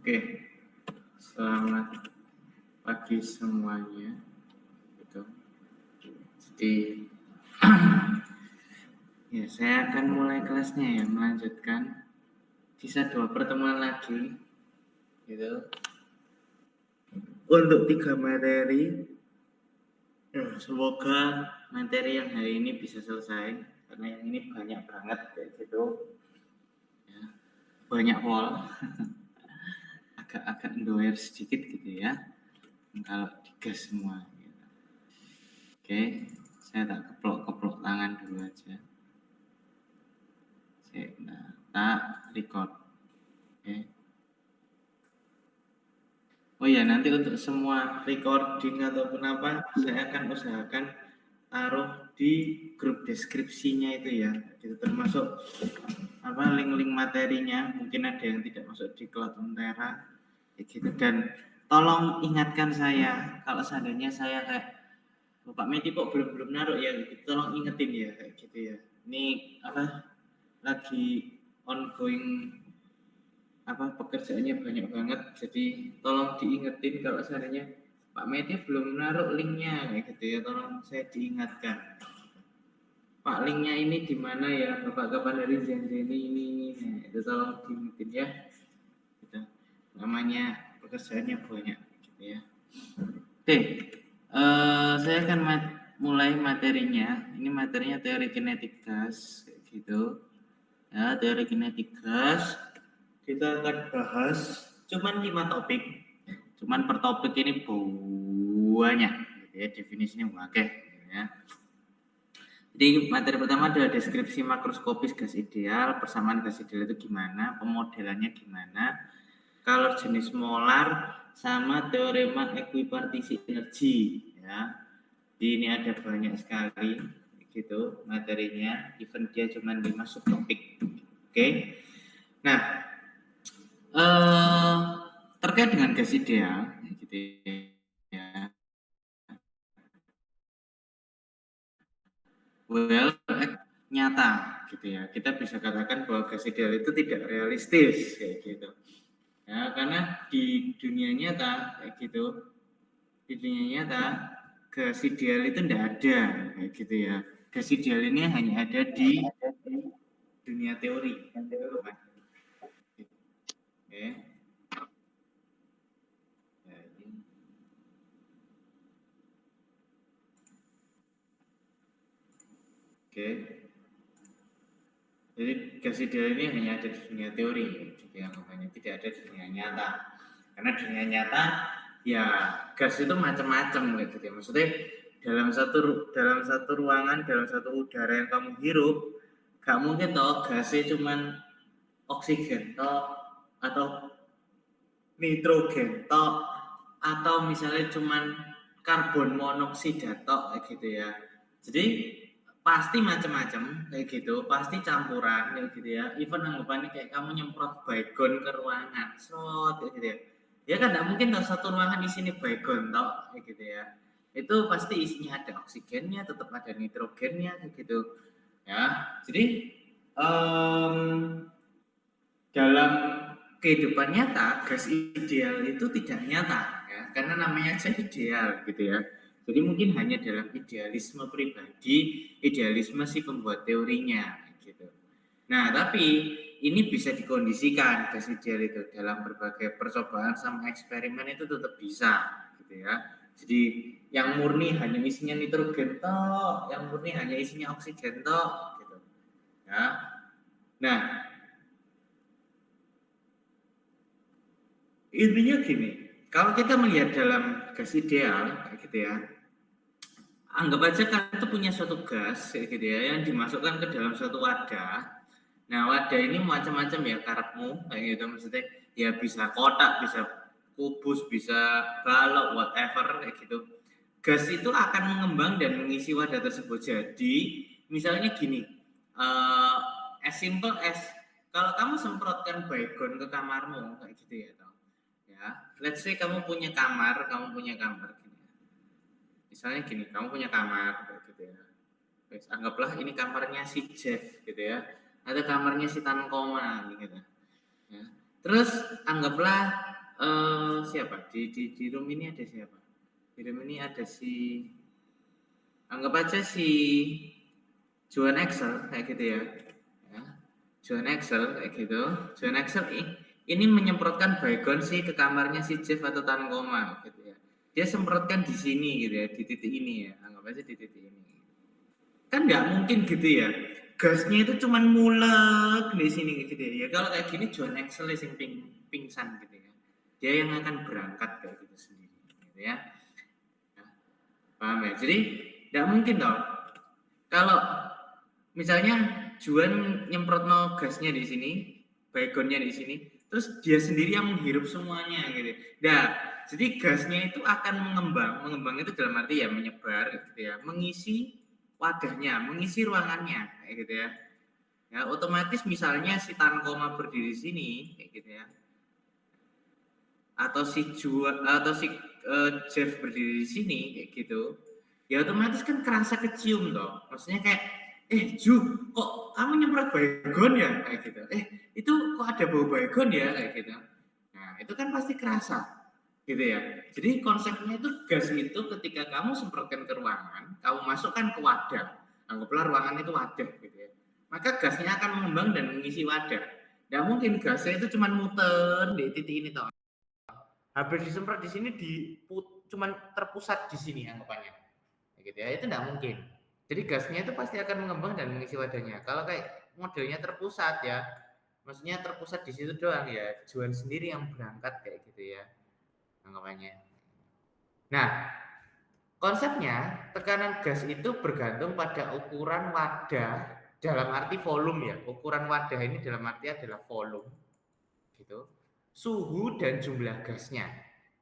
Oke, selamat pagi semuanya. Gitu. Jadi, ya saya akan mulai kelasnya ya, melanjutkan sisa 2 pertemuan lagi, gitu. Untuk 3 materi, semoga materi yang hari ini bisa selesai, karena yang ini banyak banget kayak gitu. Ya, banyak wall. Agak doer sedikit gitu ya, kalau digas semua gitu. Oke, saya tak keplok tangan dulu aja. Nah, tak record. Oke. Oh ya, nanti untuk semua recording ataupun apa, saya akan usahakan taruh di grup deskripsinya itu ya, gitu, termasuk apa link-link materinya. Mungkin ada yang tidak masuk di Cloud Ontera, gitu. Dan tolong ingatkan saya kalau seandainya saya kayak Bapak Medi kok belum naruh ya, gitu. Tolong ingetin ya kayak gitu ya. Ini apa lagi ongoing pekerjaannya banyak banget, jadi tolong diingetin kalau seandainya Pak Medi belum naruh linknya kayak gitu ya, tolong saya diingatkan. Pak, linknya ini di mana ya Bapak, kapan dari Zenzeni ini, nah, itu tolong diingetin ya, gitu. Namanya pekerjaannya banyak gitu ya. Oke, saya akan mulai materinya. Ini materinya teori kinetik gas kayak gitu ya. Teori kinetik gas kita akan bahas cuman 5 topik, cuman per topik ini banyak gitu ya, definisinya banyak ya. Jadi materi pertama adalah deskripsi makroskopis gas ideal, persamaan gas ideal itu gimana, pemodelannya gimana, kalau jenis molar, sama teorema ekuipartisi energi ya. Jadi ini ada banyak sekali gitu materinya, even dia cuma 5 subtopik. Oke. Nah, terkait dengan gas ideal gitu ya. Well, nyata gitu ya. Kita bisa katakan bahwa gas ideal itu tidak realistis kayak gitu. Ya, karena di dunia nyata kayak gitu. Di dunia nyata gas ideal itu tidak ada kayak gitu ya. Gas ideal ini hanya ada di dunia teori. Oke. Oke. Jadi gas ideal ini hanya ada di dunia teori, gitu ya, makanya tidak ada di dunia nyata. Karena dunia nyata, ya gas itu macam-macam, gitu ya. Maksudnya dalam satu ruangan, dalam satu udara yang kamu hirup, gak mungkin toh gasnya cuman oksigen toh, atau nitrogen toh, atau misalnya cuman karbon monoksida toh, kayak gitu ya. Jadi pasti macam-macam kayak gitu, pasti campuran kayak gitu ya. Even anggapannya kayak kamu nyemprot baygon ke ruangan, kayak gitu ya. Ya kan tidak mungkin toh satu ruangan di sini baygon toh kayak gitu ya. Itu pasti isinya ada oksigennya, tetap ada nitrogennya kayak gitu. Ya. Jadi dalam kehidupan nyata gas ideal itu tidak nyata ya, karena namanya aja ideal gitu ya. Jadi mungkin hanya dalam idealisme pribadi, idealisme si pembuat teorinya gitu. Nah, tapi ini bisa dikondisikan gas ideal itu dalam berbagai percobaan sama eksperimen itu tetap bisa gitu ya. Jadi yang murni hanya isinya nitrogen toh, yang murni hanya isinya oksigen toh gitu. Ya. Nah, intinya gini, kalau kita melihat dalam gas ideal kayak gitu ya, anggap aja kalian itu punya suatu gas kayak gitu ya, yang dimasukkan ke dalam suatu wadah. Nah, wadah ini macam-macam ya karepmu kayak gitu, maksudnya ya bisa kotak, bisa kubus, bisa balok, whatever kayak gitu. Gas itu akan mengembang dan mengisi wadah tersebut. Jadi, misalnya gini, as simple as kalau kamu semprotkan baygon ke kamarmu kayak gitu ya, ya, let's say kamu punya kamar gini. Misalnya gini, kamu punya kamar gitu ya. Anggaplah ini kamarnya si Jeff gitu ya. Ada kamarnya si Tankoma gitu. Ya. Terus anggaplah Siapa? Di room ini ada siapa? Di room ini ada si anggap aja si Juan Excel kayak gitu ya. Ya. Juan Excel kayak gitu. Juan Excel ini menyemprotkan baygon sih ke kamarnya si Jeff atau Tankoma gitu ya. Dia semprotkan di sini gitu ya, di titik ini ya. Anggap aja di titik ini. Kan nggak mungkin gitu ya. Gasnya itu cuman mulek di sini gitu ya. Kalau kayak gini Juan Excel yang pingsan gitu ya. Dia yang akan berangkat kayak gitu sendiri gitu ya. Nah, paham ya? Jadi nggak mungkin dong. Kalau misalnya Juan nyemprot no gasnya di sini, baygonnya di sini, terus dia sendiri yang menghirup semuanya gitu. Nah, jadi gasnya itu akan mengembang itu dalam arti ya menyebar gitu ya, mengisi wadahnya, mengisi ruangannya kayak gitu ya. Ya, otomatis misalnya si Tankoma berdiri di sini kayak gitu ya. Atau si Juan atau si Jeff berdiri di sini kayak gitu. Ya otomatis kan kerasa kecium toh. Maksudnya kayak Ju, kok kamu nyemprot baygon ya kayak gitu. Itu kok ada bau baygon ya kayak gitu. Nah, itu kan pasti kerasa gitu ya. Jadi konsepnya itu gas itu ketika kamu semprotkan ke ruangan, kamu masukkan ke wadah. Anggaplah ruangan itu wadah gitu ya. Maka gasnya akan mengembang dan mengisi wadah. Nggak mungkin gasnya itu cuma muter di titik ini toh. Habis disemprot di sini cuman terpusat di sini anggapannya. Gitu ya. Itu nggak mungkin. Jadi gasnya itu pasti akan mengembang dan mengisi wadahnya. Kalau kayak modelnya terpusat ya, maksudnya terpusat di situ doang ya, Juan sendiri yang berangkat kayak gitu ya, anggapannya. Nah, konsepnya tekanan gas itu bergantung pada ukuran wadah dalam arti volume ya. Ukuran wadah ini dalam arti adalah volume, gitu. Suhu dan jumlah gasnya.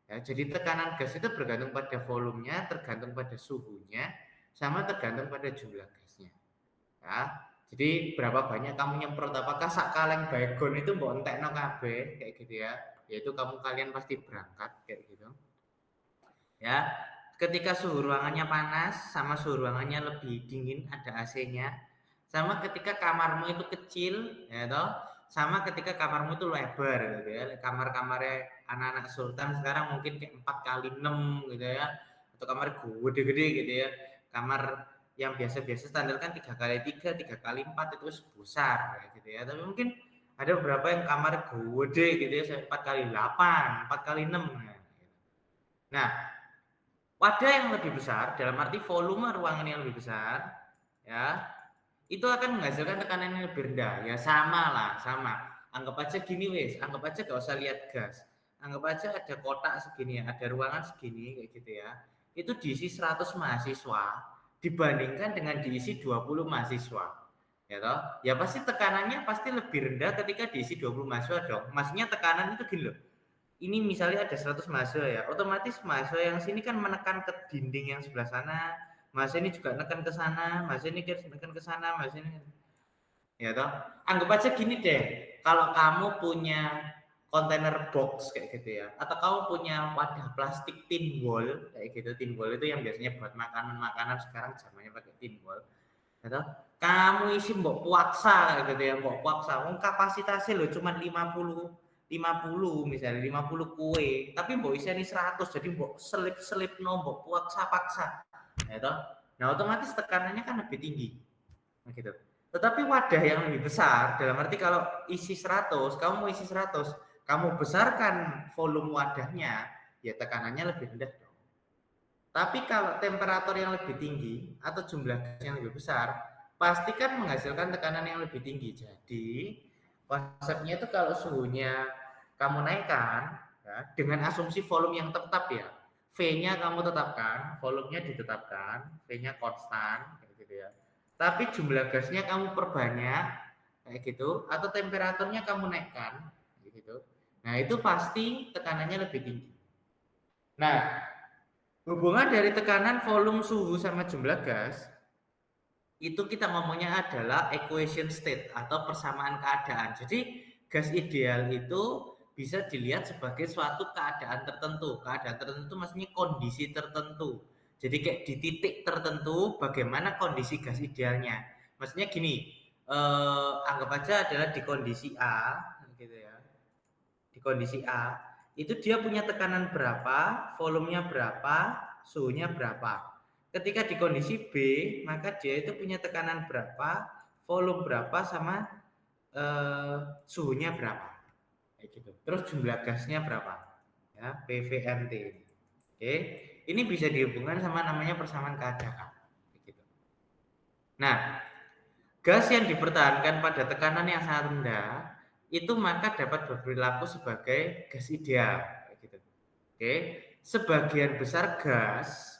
Ya, jadi tekanan gas itu bergantung pada volumenya, tergantung pada suhunya, sama tergantung pada jumlah gasnya. Ya, jadi berapa banyak kamu nyemprot, apakah sak kaleng baygon itu mbok entekno kabeh kayak gitu ya. Yaitu kalian pasti berangkat kayak gitu. Ya, ketika suhu ruangannya panas sama suhu ruangannya lebih dingin ada AC-nya. Sama ketika kamarmu itu kecil, ya toh, sama ketika kamarmu itu lebar gitu ya. Kamar-kamarnya anak-anak sultan sekarang mungkin kayak 4x6 gitu ya. Atau kamar gede-gede gitu ya. Kamar yang biasa-biasa standar kan 3x3, 3x4 itu besar gitu ya. Tapi mungkin ada beberapa yang kamar gede gitu ya, 4x8, 4x6. Nah, wadah yang lebih besar dalam arti volume ruangan yang lebih besar ya itu akan menghasilkan tekanan yang lebih rendah ya, sama lah, sama, anggap aja gini wes, anggap aja gak usah lihat gas, anggap aja ada kotak segini ya, ada ruangan segini kayak gitu ya, itu diisi 100 mahasiswa dibandingkan dengan diisi 20 mahasiswa ya toh, ya pasti tekanannya pasti lebih rendah ketika diisi 20 mahasiswa dong. Maksudnya tekanan itu gini loh, ini misalnya ada 100 mahasiswa ya, otomatis mahasiswa yang sini kan menekan ke dinding yang sebelah sana, mahasiswa ini juga menekan ke sana, mahasiswa ini menekan ke sana, mahasiswa ini, ya toh. Anggap aja gini deh, kalau kamu punya kontainer box kayak gitu ya, atau kamu punya wadah plastik tin wall kayak gitu, tin wall itu yang biasanya buat makanan-makanan, sekarang zamannya pakai tin wall, ya toh. Kamu isi mbok puaksa kayak gitu ya, mbok puaksa, kapasitasnya loh cuma 50 misalnya 50 kue, tapi mbok iseni 100, jadi mbok selip no, mbok paksa ya toh. Nah otomatis tekanannya kan lebih tinggi nah, gitu. Tetapi wadah yang lebih besar dalam arti kalau isi 100, kamu mau isi 100, kamu besarkan volume wadahnya, ya tekanannya lebih rendah dong. Tapi kalau temperatur yang lebih tinggi atau jumlah gas yang lebih besar, pasti kan menghasilkan tekanan yang lebih tinggi. Jadi konsepnya itu kalau suhunya kamu naikkan ya, dengan asumsi volume yang tetap ya, V-nya kamu tetapkan, volumenya ditetapkan, V-nya konstan kayak gitu ya. Tapi jumlah gasnya kamu perbanyak kayak gitu, atau temperaturnya kamu naikkan kayak gitu. Nah, itu pasti tekanannya lebih tinggi. Nah, hubungan dari tekanan, volume, suhu sama jumlah gas itu kita ngomongnya adalah equation state atau persamaan keadaan. Jadi gas ideal itu bisa dilihat sebagai suatu keadaan tertentu. Keadaan tertentu maksudnya kondisi tertentu. Jadi kayak di titik tertentu bagaimana kondisi gas idealnya. Maksudnya gini, anggap aja adalah di kondisi A gitu ya. Di kondisi A itu dia punya tekanan berapa, volumenya berapa, suhunya berapa. Ketika di kondisi B, maka dia itu punya tekanan berapa, volume berapa, sama suhunya berapa. Kayak gitu. Terus jumlah gasnya berapa? Ya, PVMT. Oke, ini bisa dihubungkan sama namanya persamaan keadaan. Kayak gitu. Nah, gas yang dipertahankan pada tekanan yang sangat rendah itu maka dapat berperilaku sebagai gas ideal. Kayak gitu. Oke, sebagian besar gas,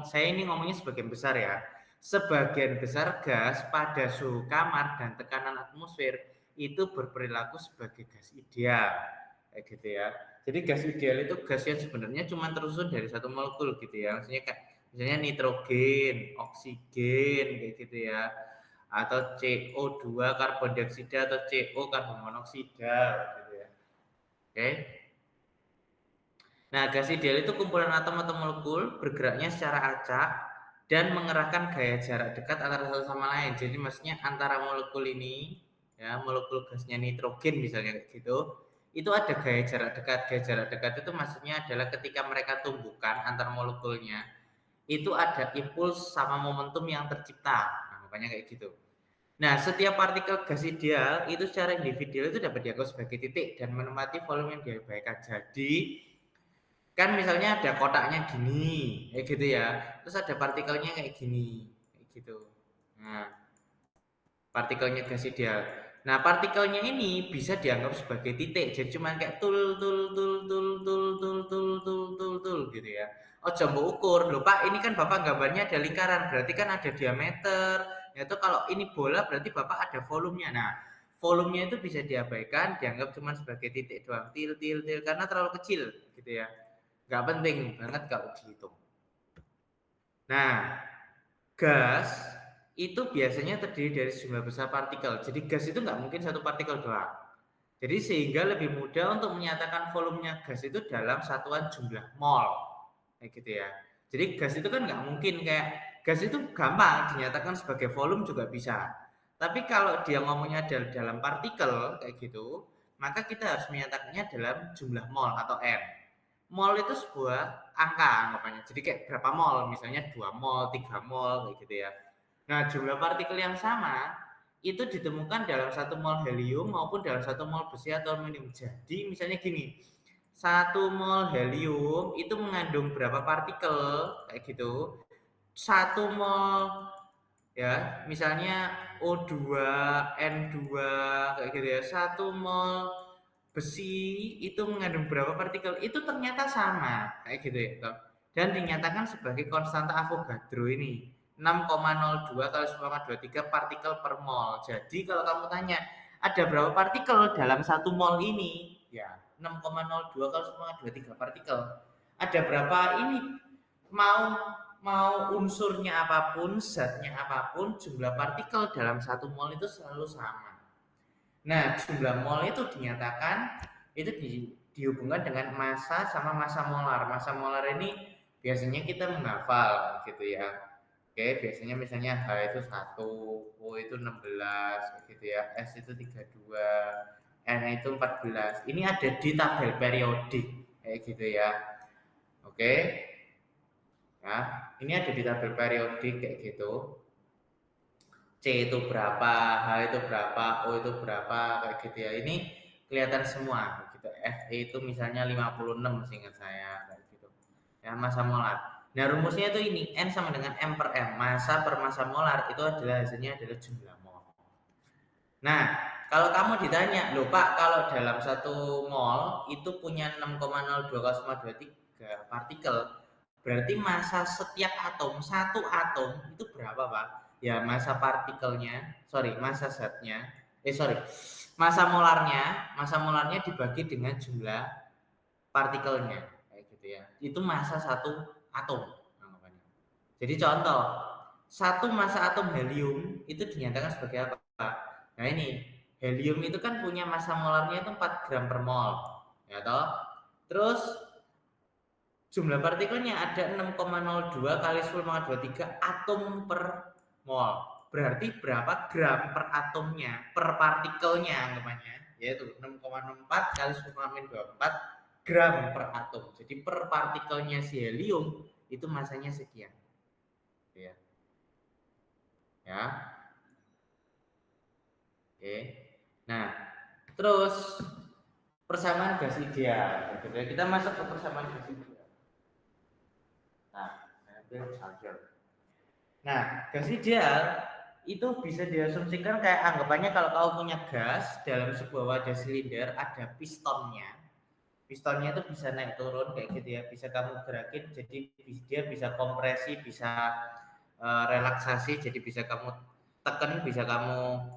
saya ini ngomongnya sebagian besar ya. Sebagian besar gas pada suhu kamar dan tekanan atmosfer itu berperilaku sebagai gas ideal, kayak gitu ya. Jadi gas ideal itu gas yang sebenarnya cuma tersusun dari satu molekul gitu ya. Maksudnya kayak misalnya nitrogen, oksigen kayak gitu ya. Atau CO2 karbon dioksida atau CO karbon monoksida gitu ya. Oke. Nah, gas ideal itu kumpulan atom atau molekul bergeraknya secara acak dan mengerahkan gaya jarak dekat antara satu sama lain. Jadi maksudnya antara molekul ini, ya molekul gasnya nitrogen misalnya kayak gitu, itu ada gaya jarak dekat. Gaya jarak dekat itu maksudnya adalah ketika mereka tumbukan antar molekulnya, itu ada impuls sama momentum yang tercipta. Nah, makanya kayak gitu. Nah, setiap partikel gas ideal itu secara individual itu dapat dianggap sebagai titik dan menempati volume yang diabaikan. Jadi, kan misalnya ada kotaknya gini, kayak gitu ya. Terus ada partikelnya kayak gini, kayak gitu. Nah, partikelnya gas ideal. Nah, partikelnya ini bisa dianggap sebagai titik. Jadi cuma kayak tul tul tul tul tul tul tul tul tul tul gitu ya. Oh, jumbo ukur. Loh, Pak, ini kan Bapak gambarnya ada lingkaran, berarti kan ada diameter. Yaitu kalau ini bola berarti Bapak ada volumenya. Nah, volumenya itu bisa diabaikan, dianggap cuma sebagai titik doang, til til til karena terlalu kecil gitu ya. Nggak penting banget kalau dihitung. Nah, gas itu biasanya terdiri dari sejumlah besar partikel. Jadi gas itu nggak mungkin satu partikel doang. Jadi sehingga lebih mudah untuk menyatakan volumenya gas itu dalam satuan jumlah mol. Kayak gitu ya. Jadi gas itu kan nggak mungkin kayak gas itu gampang dinyatakan sebagai volume juga bisa. Tapi kalau dia ngomongnya dalam partikel kayak gitu, maka kita harus menyatakannya dalam jumlah mol atau M. Mol itu sebuah angka anggapannya. Jadi kayak berapa mol, misalnya 2 mol, 3 mol kayak gitu ya. Nah, jumlah partikel yang sama itu ditemukan dalam 1 mol helium maupun dalam 1 mol besi atau aluminium. Jadi misalnya gini, 1 mol helium itu mengandung berapa partikel kayak gitu. 1 mol ya, misalnya O2, N2 kayak gitu ya. 1 mol besi itu mengandung berapa partikel? Itu ternyata sama kayak gitu ya, toh. Dan dinyatakan sebagai konstanta Avogadro ini 6,02 kali 10,23 partikel per mol. Jadi kalau kamu tanya ada berapa partikel dalam 1 mol ini? Ya, 6,02 kali 10,23 partikel. Ada berapa ini? Mau unsurnya apapun, zatnya apapun, jumlah partikel dalam 1 mol itu selalu sama. Nah, jumlah mol itu dinyatakan itu dihubungkan dengan massa sama massa molar. Massa molar ini biasanya kita menghafal gitu ya. Oke, biasanya misalnya H itu 1, O itu 16 gitu ya, S itu 32, N itu 14. Ini ada di tabel periodik kayak gitu ya. Oke. Ya, ini ada di tabel periodik kayak gitu. C itu berapa, H itu berapa, O itu berapa, kayak gitu ya. Ini kelihatan semua gitu. Fe itu misalnya 56 seingat saya kayak gitu. Ya, massa molar. Nah, rumusnya itu ini, N sama dengan M per M. Massa per massa molar itu adalah hasilnya adalah jumlah mol. Nah, kalau kamu ditanya, loh Pak, kalau dalam 1 mol itu punya 6,02,23 partikel, berarti massa setiap atom, satu atom itu berapa Pak? Ya massa partikelnya, massa zatnya, massa molarnya dibagi dengan jumlah partikelnya, kayak gitu ya. Itu massa satu atom, anggapannya. Jadi contoh, satu massa atom helium itu dinyatakan sebagai apa? Nah ini, helium itu kan punya massa molarnya itu 4 gram per mol, ya toh? Terus jumlah partikelnya ada 6,02 kali 10,23 atom per mol. Berarti berapa gram per atomnya, per partikelnya anggapannya, yaitu 6,64 kali 10,24 gram per atom. Jadi per partikelnya si helium itu masanya sekian. Ya. Ya. Oke. Nah, terus persamaan gas ideal. Kita masuk ke persamaan gas ideal. Nah, saya ambil charger. Nah, gas ideal itu bisa diasumsikan kayak anggapannya kalau kamu punya gas dalam sebuah wadah silinder ada pistonnya. Pistonnya itu bisa naik turun kayak gitu ya, bisa kamu gerakin jadi dia bisa kompresi, bisa relaksasi, jadi bisa kamu tekan, bisa kamu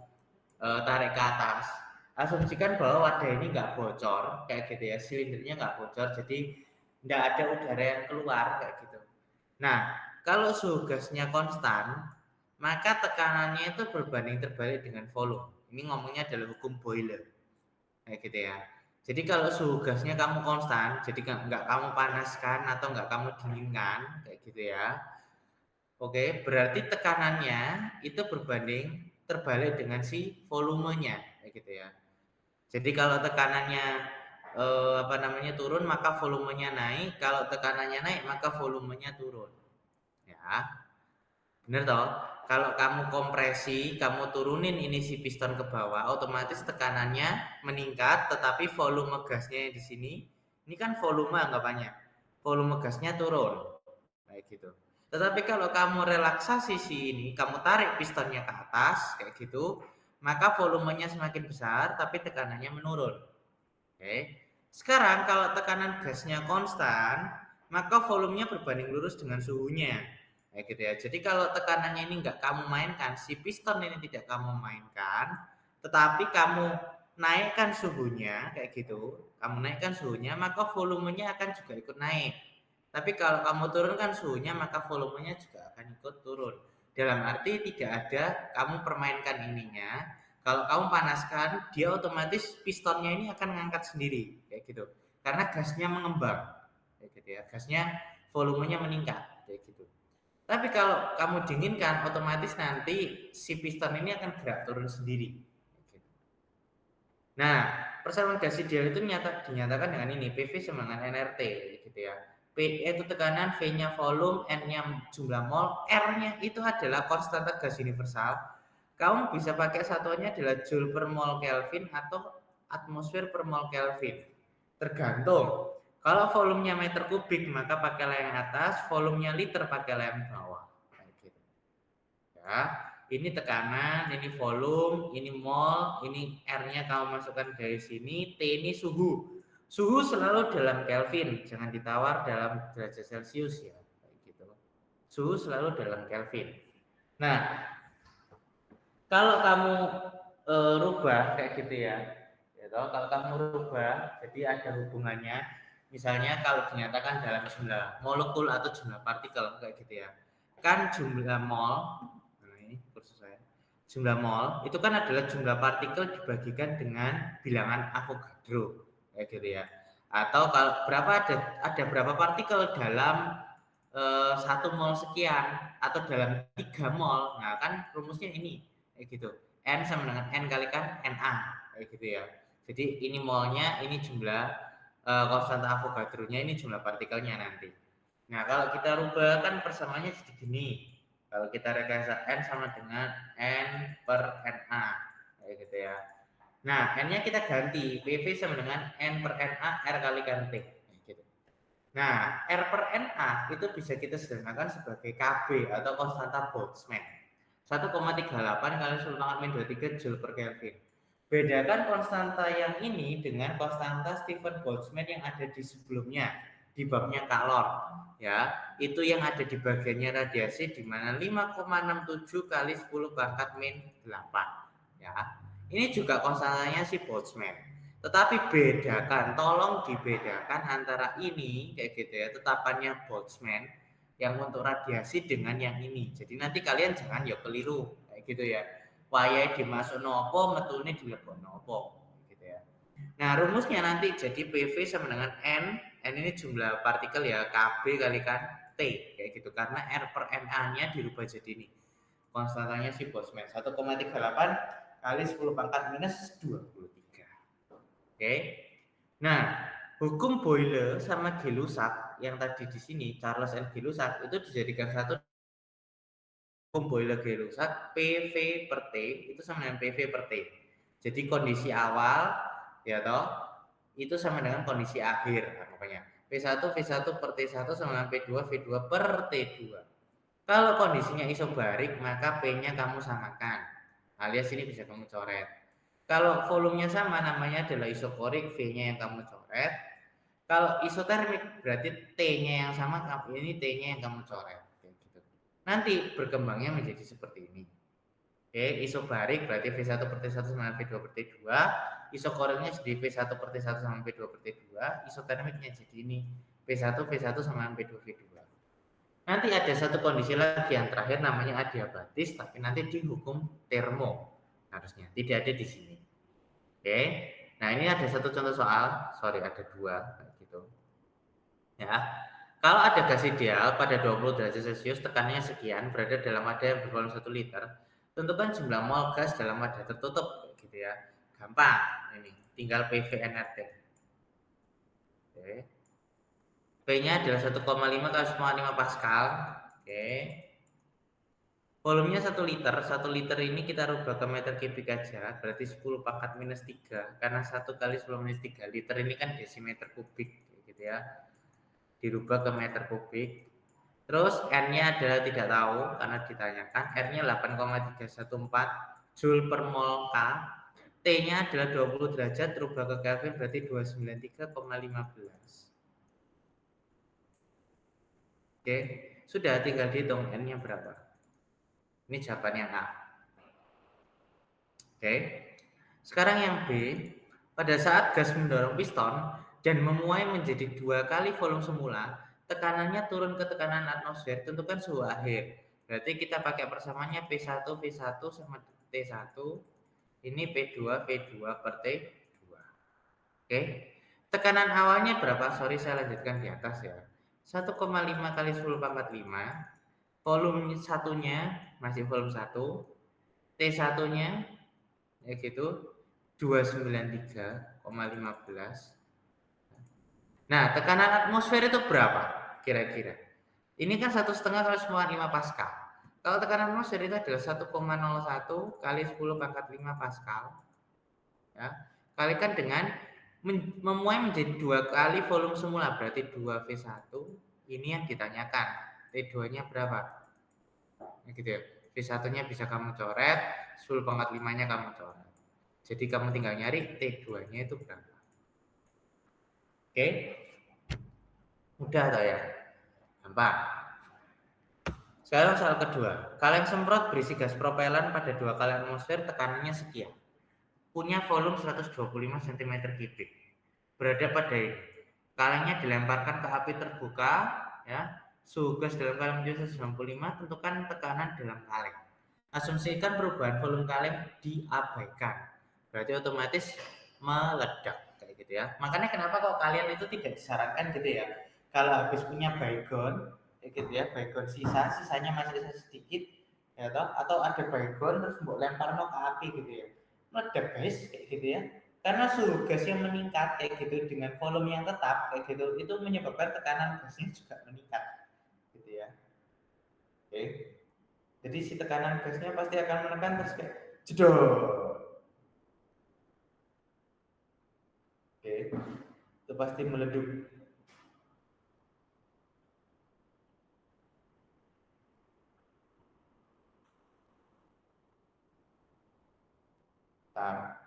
tarik ke atas. Asumsikan bahwa wadah ini nggak bocor kayak gitu ya, silindernya nggak bocor, jadi nggak ada udara yang keluar kayak gitu. Nah, kalau suhu gasnya konstan, maka tekanannya itu berbanding terbalik dengan volume. Ini ngomongnya adalah hukum Boiler, kayak gitu ya. Jadi kalau suhu gasnya kamu konstan, jadi nggak kamu panaskan atau nggak kamu dinginkan, kayak gitu ya. Oke, berarti tekanannya itu berbanding terbalik dengan si volumenya, kayak gitu ya. Jadi kalau tekanannya turun, maka volumenya naik. Kalau tekanannya naik, maka volumenya turun. Ya, bener toh? Kalau kamu kompresi, kamu turunin ini si piston ke bawah, otomatis tekanannya meningkat, tetapi volume gasnya di sini, ini kan volume anggapannya, volume gasnya turun, kayak gitu. Tetapi kalau kamu relaksasi si ini, kamu tarik pistonnya ke atas, kayak gitu, maka volumenya semakin besar, tapi tekanannya menurun. Oke. Sekarang kalau tekanan gasnya konstan, maka volumenya berbanding lurus dengan suhunya. Kayak gitu ya. Jadi kalau tekanannya ini nggak kamu mainkan, si piston ini tidak kamu mainkan, tetapi kamu naikkan suhunya, kayak gitu. Kamu naikkan suhunya, maka volumenya akan juga ikut naik. Tapi kalau kamu turunkan suhunya, maka volumenya juga akan ikut turun. Dalam arti tidak ada kamu permainkan ininya, kalau kamu panaskan, dia otomatis pistonnya ini akan mengangkat sendiri, kayak gitu. Karena gasnya mengembang, kayak gitu ya. Gasnya volumenya meningkat, kayak gitu. Tapi kalau kamu dinginkan, otomatis nanti si piston ini akan gerak turun sendiri. Kayak gitu. Nah, persamaan gas ideal itu dinyatakan dengan ini, PV sama dengan nRT, kayak gitu ya. P itu tekanan, V-nya volume, N-nya jumlah mol, R-nya itu adalah konstanta gas universal. Kamu bisa pakai satuannya adalah Joule per mol Kelvin atau atmosfer per mol Kelvin. Tergantung. Kalau volumenya meter kubik maka pakailah yang atas, volumenya liter pakailah yang bawah. Kayak gitu. Ya, ini tekanan, ini volume, ini mol, ini R-nya kamu masukkan dari sini, T ini suhu. Suhu selalu dalam Kelvin, jangan ditawar dalam derajat Celcius ya, kayak gitu. Suhu selalu dalam Kelvin. Nah, kalau kamu rubah kayak gitu ya, kalau kamu rubah, jadi ada hubungannya. Misalnya kalau dinyatakan dalam jumlah molekul atau jumlah partikel kayak gitu ya, kan jumlah mol, nah ini kursus saya, jumlah mol itu kan adalah jumlah partikel dibagikan dengan bilangan Avogadro kayak gitu ya. Atau kalau ada berapa partikel dalam 1 mol sekian atau dalam 3 mol, nah kan rumusnya ini kayak gitu. N sama dengan N kalikan Na kayak gitu ya. Jadi ini molnya, ini jumlah konstanta Avogadro-nya, ini jumlah partikelnya nanti. Nah kalau kita rubah kan persamaannya jadi gini. Kalau kita rekayasa N sama dengan N per Na kayak gitu ya. Nah N-nya kita ganti, PV sama dengan N per Na R kalikan T kayak gitu. Nah, R per Na itu bisa kita sederhanakan sebagai KB atau konstanta Boltzmann. 1,38 kali 10 pangkat min 23 Joule per Kelvin. Bedakan konstanta yang ini dengan konstanta Stephen Boltzmann yang ada di sebelumnya, di babnya kalor. Ya, itu yang ada di bagiannya radiasi di mana 5,67 kali 10 pangkat min 8. Ya, ini juga konstantanya si Boltzmann. Tetapi bedakan, tolong dibedakan antara ini kayak gitu ya, tetapannya Boltzmann yang untuk radiasi dengan yang ini. Jadi nanti kalian jangan ya keliru kayak gitu ya. Wayai dimasuk nopo, metune dilebok nopo gitu ya. Nah, rumusnya nanti jadi PV sama dengan N ini jumlah partikel ya, KB kalikan T kayak gitu karena R per Na-nya dirubah jadi ini. Konstantanya si Boltzmann 1,38 kali 10 pangkat minus 23. Oke. Nah, hukum Boyle sama Gay-Lussac yang tadi di sini Charles and Gay-Lussac itu dijadikan satu. Hukum Boyle Gay-Lussac PV per T itu sama dengan PV per T. Jadi kondisi awal ya toh itu sama dengan kondisi akhir nah, pokoknya P1 V1 per T1 sama dengan P2 V2 per T2. Kalau kondisinya isobarik maka P-nya kamu samakan. Alias ini bisa kamu coret. Kalau volumenya sama namanya adalah isokorik, V-nya yang kamu coret. Kalau isotermik berarti T-nya yang sama, ini T-nya yang kamu coret. Gitu. Nanti berkembangnya menjadi seperti ini. Oke, isobarik berarti V1 per T1 sama V2 per T2. Isokoriknya jadi V1 per T1 sama V2 per T2. Isotermiknya jadi ini V1 V1 sama V2 V2. Nanti ada satu kondisi lagi yang terakhir namanya adiabatis, tapi nanti dihukum termo harusnya. Tidak ada di sini. Oke. Nah, ini ada satu contoh soal, sorry ada dua kayak gitu. Ya. Kalau ada gas ideal pada 20 derajat Celcius tekanannya sekian berada dalam wadah yang bervolume 1 liter, tentukan jumlah mol gas dalam wadah tertutup kayak gitu ya. Gampang ini, tinggal PV nRT. Oke. P-nya adalah 1,5 kali 1,5 Pascal. Oke. Volumenya 1 liter. 1 liter ini kita rubah ke meter kubik aja, berarti 10 pangkat minus 3. Karena 1 kali 10 minus 3 liter ini kan desimeter kubik gitu ya. Dirubah ke meter kubik. Terus N-nya adalah tidak tahu karena ditanyakan. R-nya 8,314 Joule per mol K. T-nya adalah 20 derajat, rubah ke Kelvin berarti 293,15. Oke, sudah tinggal dihitung N-nya berapa. Ini jawaban yang A. Oke. Sekarang yang B, pada saat gas mendorong piston dan memuai menjadi 2 kali volume semula, tekanannya turun ke tekanan atmosfer, tentukan suhu akhir. Berarti kita pakai persamaannya P1 V1 sama T1. Ini P2 V2 per T2. Oke. Tekanan awalnya berapa? Sorry saya lanjutkan di atas ya. 1,5 kali 10 pangkat 5. Volume satunya masih volume 1. T1-nya ya gitu 293,15. Nah, tekanan atmosfer itu berapa kira-kira? Ini kan 1,5 kali 1,5 Pascal. Kalau tekanan atmosfer itu adalah 1,01 kali 10 pangkat 5 Pascal. Ya, kalikan dengan memuai menjadi 2 kali volume semula, berarti 2V1. Ini yang ditanyakan. T2-nya berapa? Ya gitu ya. V1-nya bisa kamu coret, 10 pangkat 5-nya kamu coret. Jadi kamu tinggal nyari T2-nya itu berapa. Oke? Mudah toh ya? Gampang. Sekarang soal kedua. Kaleng semprot berisi gas propelan pada 2 kali atmosfer tekanannya sekian. Punya volume 125 cm3. Berada pada ini. Kalengnya dilemparkan ke api terbuka, ya. Suhu gas dalam kaleng menjadi 195, tentukan tekanan dalam kaleng. Asumsikan perubahan volume kaleng diabaikan. Berarti otomatis meledak kayak gitu ya. Makanya kenapa kok kalian itu tidak disarankan gitu ya. Kalau habis punya baygon kayak gitu ya, baygon sisanya masih sedikit ya toh, atau ada baygon terus mbok lempar ke api gitu ya. Meledak guys kayak gitu ya. Karena suhu gas yang meningkat kayak gitu dengan volume yang tetap kayak gitu itu menyebabkan tekanan gasnya juga meningkat gitu ya. Oke. Jadi si tekanan gasnya pasti akan menekan terus kayak jedor. Oke. Itu pasti meleduk. Tar.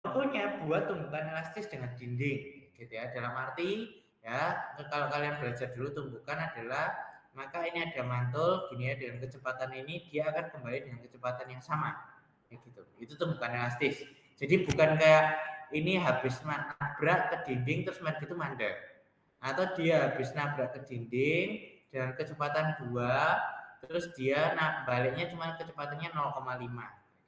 Molekulnya buat tumbukan elastis dengan dinding, gitu ya. Dalam arti ya, kalau kalian belajar dulu tumbukan adalah maka ini ada mantul gini ya, dengan kecepatan ini dia akan kembali dengan kecepatan yang sama, kayak gitu. Itu tumbukan elastis. Jadi bukan kayak ini habis nabrak ke dinding terus gitu mandek, atau dia habis nabrak ke dinding dengan kecepatan 2 terus dia baliknya cuma kecepatannya 0,5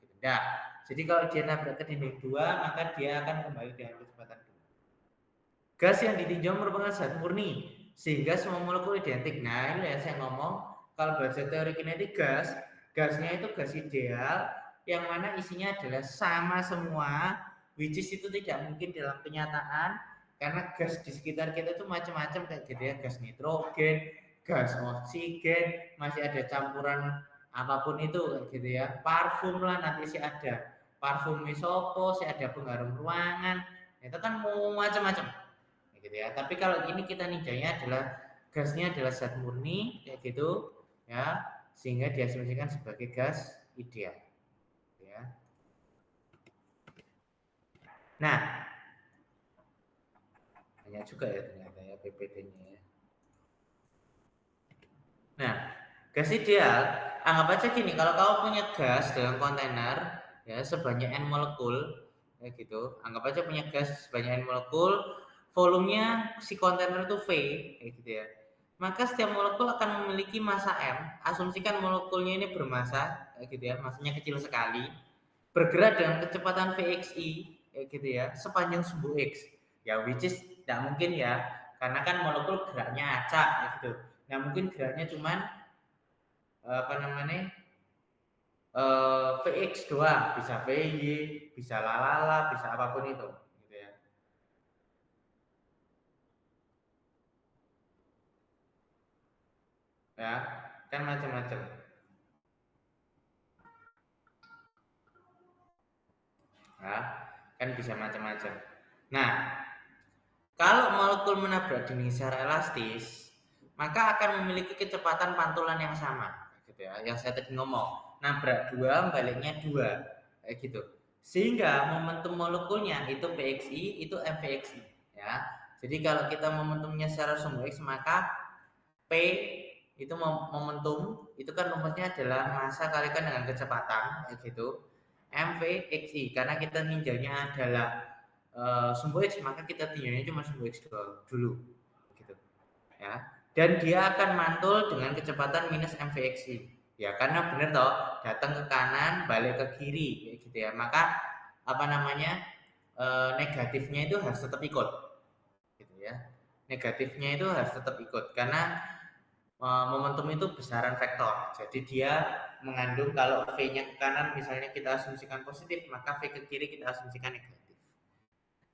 gitu. Nah, jadi kalau dia nabrak ke dinding 2 maka dia akan kembali dengan kecepatan 2. Gas yang ditinjau merupakan zat murni sehingga semua molekul identik. Nah, ini yang saya ngomong kalau belajar teori kinetik gas, gasnya itu gas ideal yang mana isinya adalah sama semua, which is itu tidak mungkin dalam kenyataan karena gas di sekitar kita itu macam-macam kayak gitu ya, gas nitrogen, gas oksigen, masih ada campuran apapun itu kayak gitu ya, parfum lah nanti sih ada parfum misopo, sih ada pengharum ruangan, itu kan macam-macam gitu ya. Tapi kalau ini kita ninjanya adalah gasnya adalah zat murni kayak gitu ya, sehingga diasumsikan sebagai gas ideal ya. Nah, banyak juga ya ternyata ya PPT-nya ya. Nah, gas ideal anggap aja gini, kalau kamu punya gas dalam kontainer ya sebanyak n molekul kayak gitu, anggap aja punya gas sebanyak n molekul, volumenya si kontainer itu V kayak gitu ya. Maka setiap molekul akan memiliki massa m. Asumsikan molekulnya ini bermassa kayak gitu ya, massanya kecil sekali, bergerak dengan kecepatan Vxi kayak gitu ya, sepanjang sumbu X. Ya which is tidak mungkin ya, karena kan molekul geraknya acak gitu. Nah, mungkin geraknya cuman apa namanya? Vx doang, bisa Vy, bisa lalala, bisa apapun itu gitu ya. Ya, kan macam-macam. Ya, kan bisa macam-macam. Nah, kalau molekul menabrak dinding secara elastis, maka akan memiliki kecepatan pantulan yang sama, gitu ya. Yang saya tadi ngomong, nabrak 2, baliknya 2, kayak gitu. Sehingga momentum molekulnya itu Pxi, itu Mvxi, ya. Jadi kalau kita momentumnya secara sumbu X, maka P itu momentum, itu kan rumusnya adalah massa kalikan dengan kecepatan, kayak gitu. Mvxi, karena kita ninjanya adalah sumbu X, maka kita tinjaunya cuma sumbu X dulu gitu ya, dan dia akan mantul dengan kecepatan minus mvxi ya, karena benar toh datang ke kanan balik ke kiri kayak gitu ya, maka apa namanya negatifnya itu harus tetap ikut gitu ya, negatifnya itu harus tetap ikut karena momentum itu besaran vektor, jadi dia mengandung kalau V-nya ke kanan misalnya kita asumsikan positif, maka V ke kiri kita asumsikan negatif.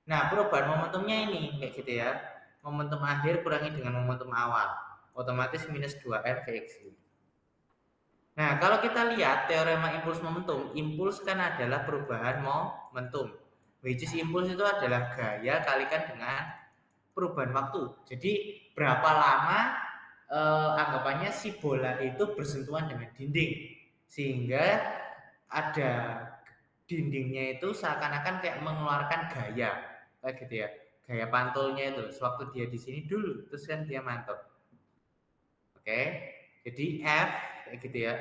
Nah, perubahan momentumnya ini kayak gitu ya. Momentum akhir kurangi dengan momentum awal. Otomatis minus 2M Vx. Nah, kalau kita lihat teorema impuls momentum, impuls kan adalah perubahan momentum. Which is impuls itu adalah gaya kalikan dengan perubahan waktu. Jadi, berapa lama anggapannya si bola itu bersentuhan dengan dinding. Sehingga ada dindingnya itu seakan-akan kayak mengeluarkan gaya kayak gitu ya, gaya pantulnya itu sewaktu dia di sini dulu terus kan dia mantul. Oke, jadi F kayak gitu ya,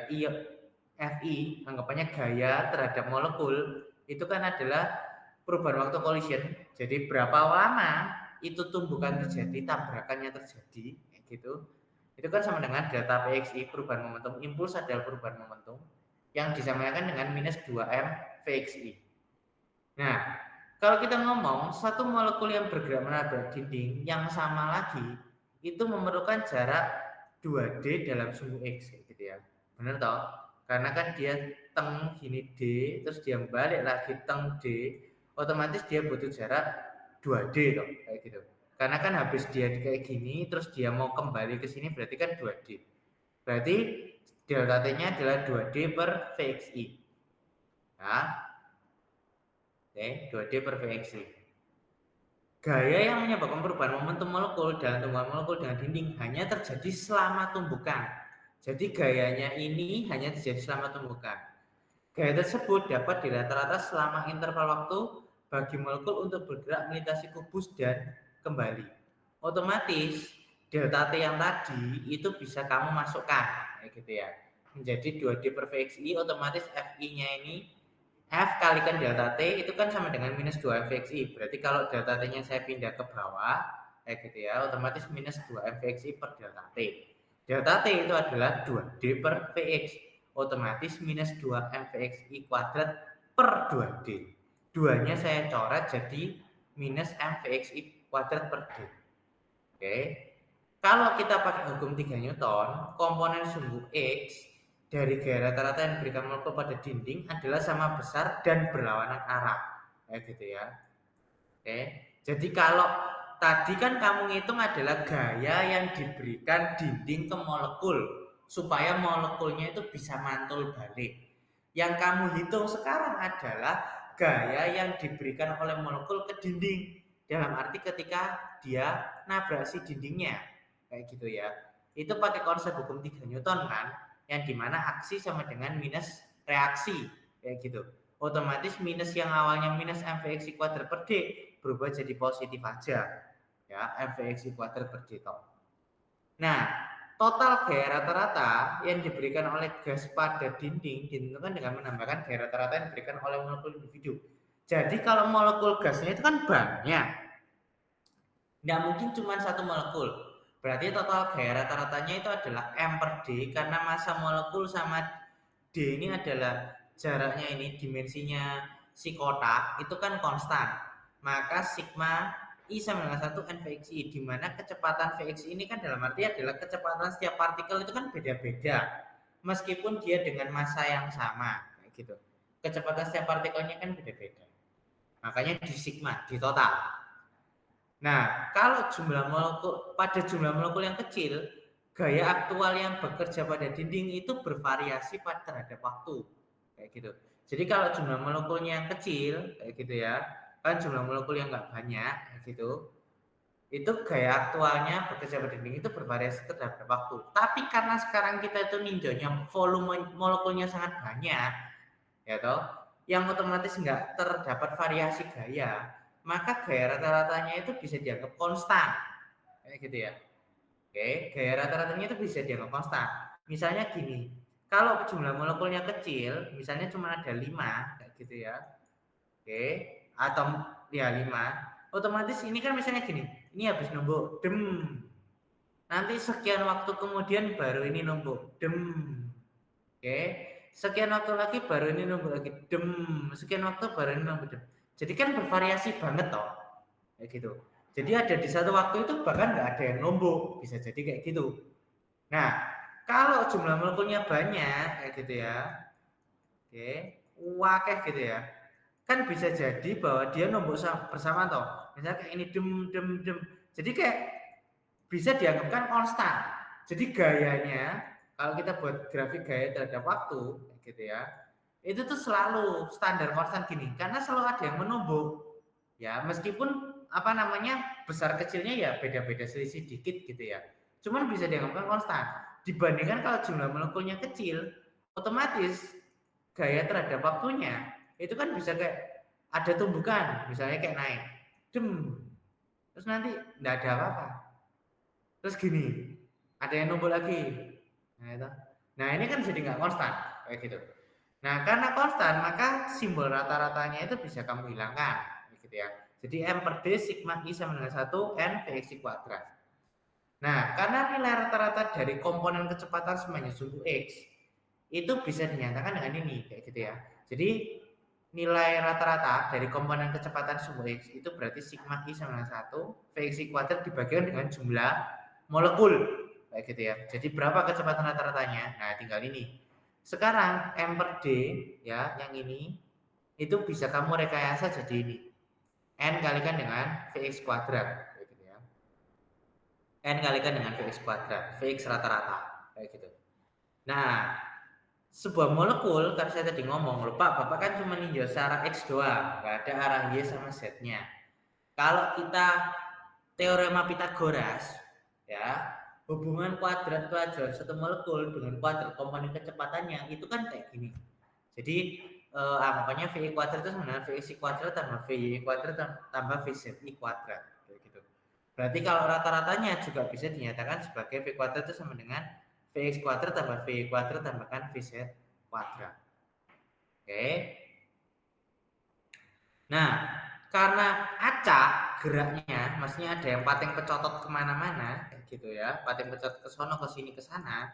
Fi anggapannya gaya terhadap molekul itu kan adalah perubahan waktu collision. Jadi berapa lama itu tumbukan terjadi, tabrakannya terjadi kayak gitu, itu kan sama dengan delta Pxi perubahan momentum. Impuls adalah perubahan momentum yang disamakan dengan minus 2M Vxi. Nah, kalau kita ngomong satu molekul yang bergerak menabrak dinding yang sama lagi itu memerlukan jarak 2D dalam sumbu X gitu ya. Benar toh? Karena kan dia teng gini D, terus dia balik lagi teng D, otomatis dia butuh jarak 2D toh, kayak gitu. Karena kan habis dia kayak gini terus dia mau kembali ke sini berarti kan 2D. Berarti delta T-nya adalah 2D per Vxi. Nah, Oke, 2D per Vxi. Gaya yang menyebabkan perubahan momentum molekul dalam tumbuhan molekul dengan dinding hanya terjadi selama tumbukan. Jadi gayanya ini hanya terjadi selama tumbukan. Gaya tersebut dapat dirata-rata selama interval waktu bagi molekul untuk bergerak melintasi kubus dan kembali. Otomatis delta T yang tadi itu bisa kamu masukkan kayak gitu ya. Menjadi 2D per Vxi, otomatis Fi-nya ini F kalikan delta T itu kan sama dengan minus 2 Vxi. Berarti kalau delta T-nya saya pindah ke bawah kayak gitu ya, otomatis minus 2 Vxi per delta T. Delta T itu adalah 2D per Vx. Otomatis minus 2 Vxi kuadrat per 2D. Duanya saya coret jadi minus Vxi kuadrat per D. Oke. Kalau kita pakai hukum 3 Newton, komponen sumbu X dari gaya rata-rata yang diberikan molekul pada dinding adalah sama besar dan berlawanan arah. Kayak gitu ya. Oke. Jadi kalau tadi kan kamu ngitung adalah gaya yang diberikan dinding ke molekul supaya molekulnya itu bisa mantul balik. Yang kamu hitung sekarang adalah gaya yang diberikan oleh molekul ke dinding. Dalam arti ketika dia nabrak si dindingnya. Kayak gitu ya. Itu pakai konsep hukum 3 Newton kan, yang dimana aksi sama dengan minus reaksi. Kayak gitu. Otomatis minus yang awalnya minus Mvxi kuadrat per D berubah jadi positif aja. Ya, Mvxi kuadrat per D toh. Nah, total gaya rata-rata yang diberikan oleh gas pada dinding ditentukan dengan menambahkan gaya rata-rata yang diberikan oleh molekul individu. Jadi kalau molekul gasnya itu kan banyak, nggak mungkin cuma satu molekul. Berarti total gaya rata-ratanya itu adalah M per D karena massa molekul sama D ini adalah jaraknya ini, dimensinya si kotak itu kan konstan. Maka sigma I sama dengan 1 Nvxi, di mana kecepatan Vxi ini kan dalam arti adalah kecepatan setiap partikel itu kan beda-beda. Meskipun dia dengan massa yang sama, kayak gitu. Kecepatan setiap partikelnya kan beda-beda. Makanya di sigma, di total. Nah, kalau pada jumlah molekul yang kecil, gaya aktual yang bekerja pada dinding itu bervariasi terhadap waktu. Kayak gitu. Jadi kalau jumlah molekulnya yang kecil, kayak gitu ya, kan jumlah molekul yang nggak banyak, kayak gitu, itu gaya aktualnya bekerja pada dinding itu bervariasi terhadap waktu. Tapi karena sekarang kita itu ninjaunya volume molekulnya sangat banyak, ya toh, yang otomatis nggak terdapat variasi gaya, maka gaya rata-ratanya itu bisa dianggap konstan. Kayak gitu ya. Oke, gaya rata-ratanya itu bisa dianggap konstan. Misalnya gini, kalau jumlah molekulnya kecil, misalnya cuma ada 5, kayak gitu ya. Oke, atau ya 5, otomatis ini kan misalnya gini, ini habis numbuk, dem. Nanti sekian waktu kemudian baru ini numbuk, dem. Oke, sekian waktu lagi baru ini numbuk lagi, dem. Sekian waktu baru ini numbuk, dem. Jadi kan bervariasi banget toh, kayak gitu. Jadi ada di satu waktu itu bahkan nggak ada yang numbuk, bisa jadi kayak gitu. Nah, kalau jumlah molekulnya banyak, kayak gitu ya, oke, wakeh gitu ya, kan bisa jadi bahwa dia numbuk bersama toh. Misalnya kayak ini dem dem dem. Jadi kayak bisa dianggapkan konstan. Jadi gayanya kalau kita buat grafik gaya terhadap waktu gitu ya, itu tuh selalu standar konstan gini karena selalu ada yang menumbuk. Ya, meskipun apa namanya besar kecilnya ya beda-beda selisih dikit gitu ya. Cuman bisa dianggapkan konstan. Dibandingkan kalau jumlah molekulnya kecil, otomatis gaya terhadap waktunya itu kan bisa kayak ada tumbukan, misalnya kayak naik, dem, terus nanti nggak ada apa-apa, terus gini, ada yang numbuk lagi, nah itu, nah ini kan jadi nggak konstan, kayak gitu. Nah karena konstan maka simbol rata-ratanya itu bisa kamu hilangkan, gitu ya. Jadi M per D sigma I sama dengan 1 N Vxi kuadrat. Nah karena nilai rata-rata dari komponen kecepatan semuanya sumbu X itu bisa dinyatakan dengan ini, kayak gitu ya. Jadi nilai rata-rata dari komponen kecepatan sumbu X itu berarti sigma I sama dengan 1 Vxi kuadrat dibagikan dengan jumlah molekul, kayak gitu ya. Jadi berapa kecepatan rata-ratanya? Nah tinggal ini. Sekarang M per D ya, yang ini itu bisa kamu rekayasa jadi ini. N kalikan dengan Vx kuadrat, kayak gitu ya. N kalikan dengan Vx kuadrat, Vx rata-rata, kayak gitu. Nah, sebuah molekul, kan saya tadi ngomong, lupa, Bapak kan cuma ninjau secara X doang, nggak ada arah Y sama Z-nya. Kalau kita teorema Pitagoras, ya, hubungan kuadrat satu molekul dengan kuadrat komponen kecepatannya itu kan kayak gini. Jadi anggapannya VI kuadrat itu sebenarnya VXI kuadrat tambah VY kuadrat tambah VZI kuadrat kayak gitu. Berarti kalau rata-ratanya juga bisa dinyatakan sebagai V kuadrat itu sama dengan Vx kuadrat tambah VY kuadrat tambahkan VZ kuadrat. Oke. Nah, karena acak geraknya, maksudnya ada yang pating pecotot kemana-mana, gitu ya, pating pecotot ke sono, ke sini, ke sana,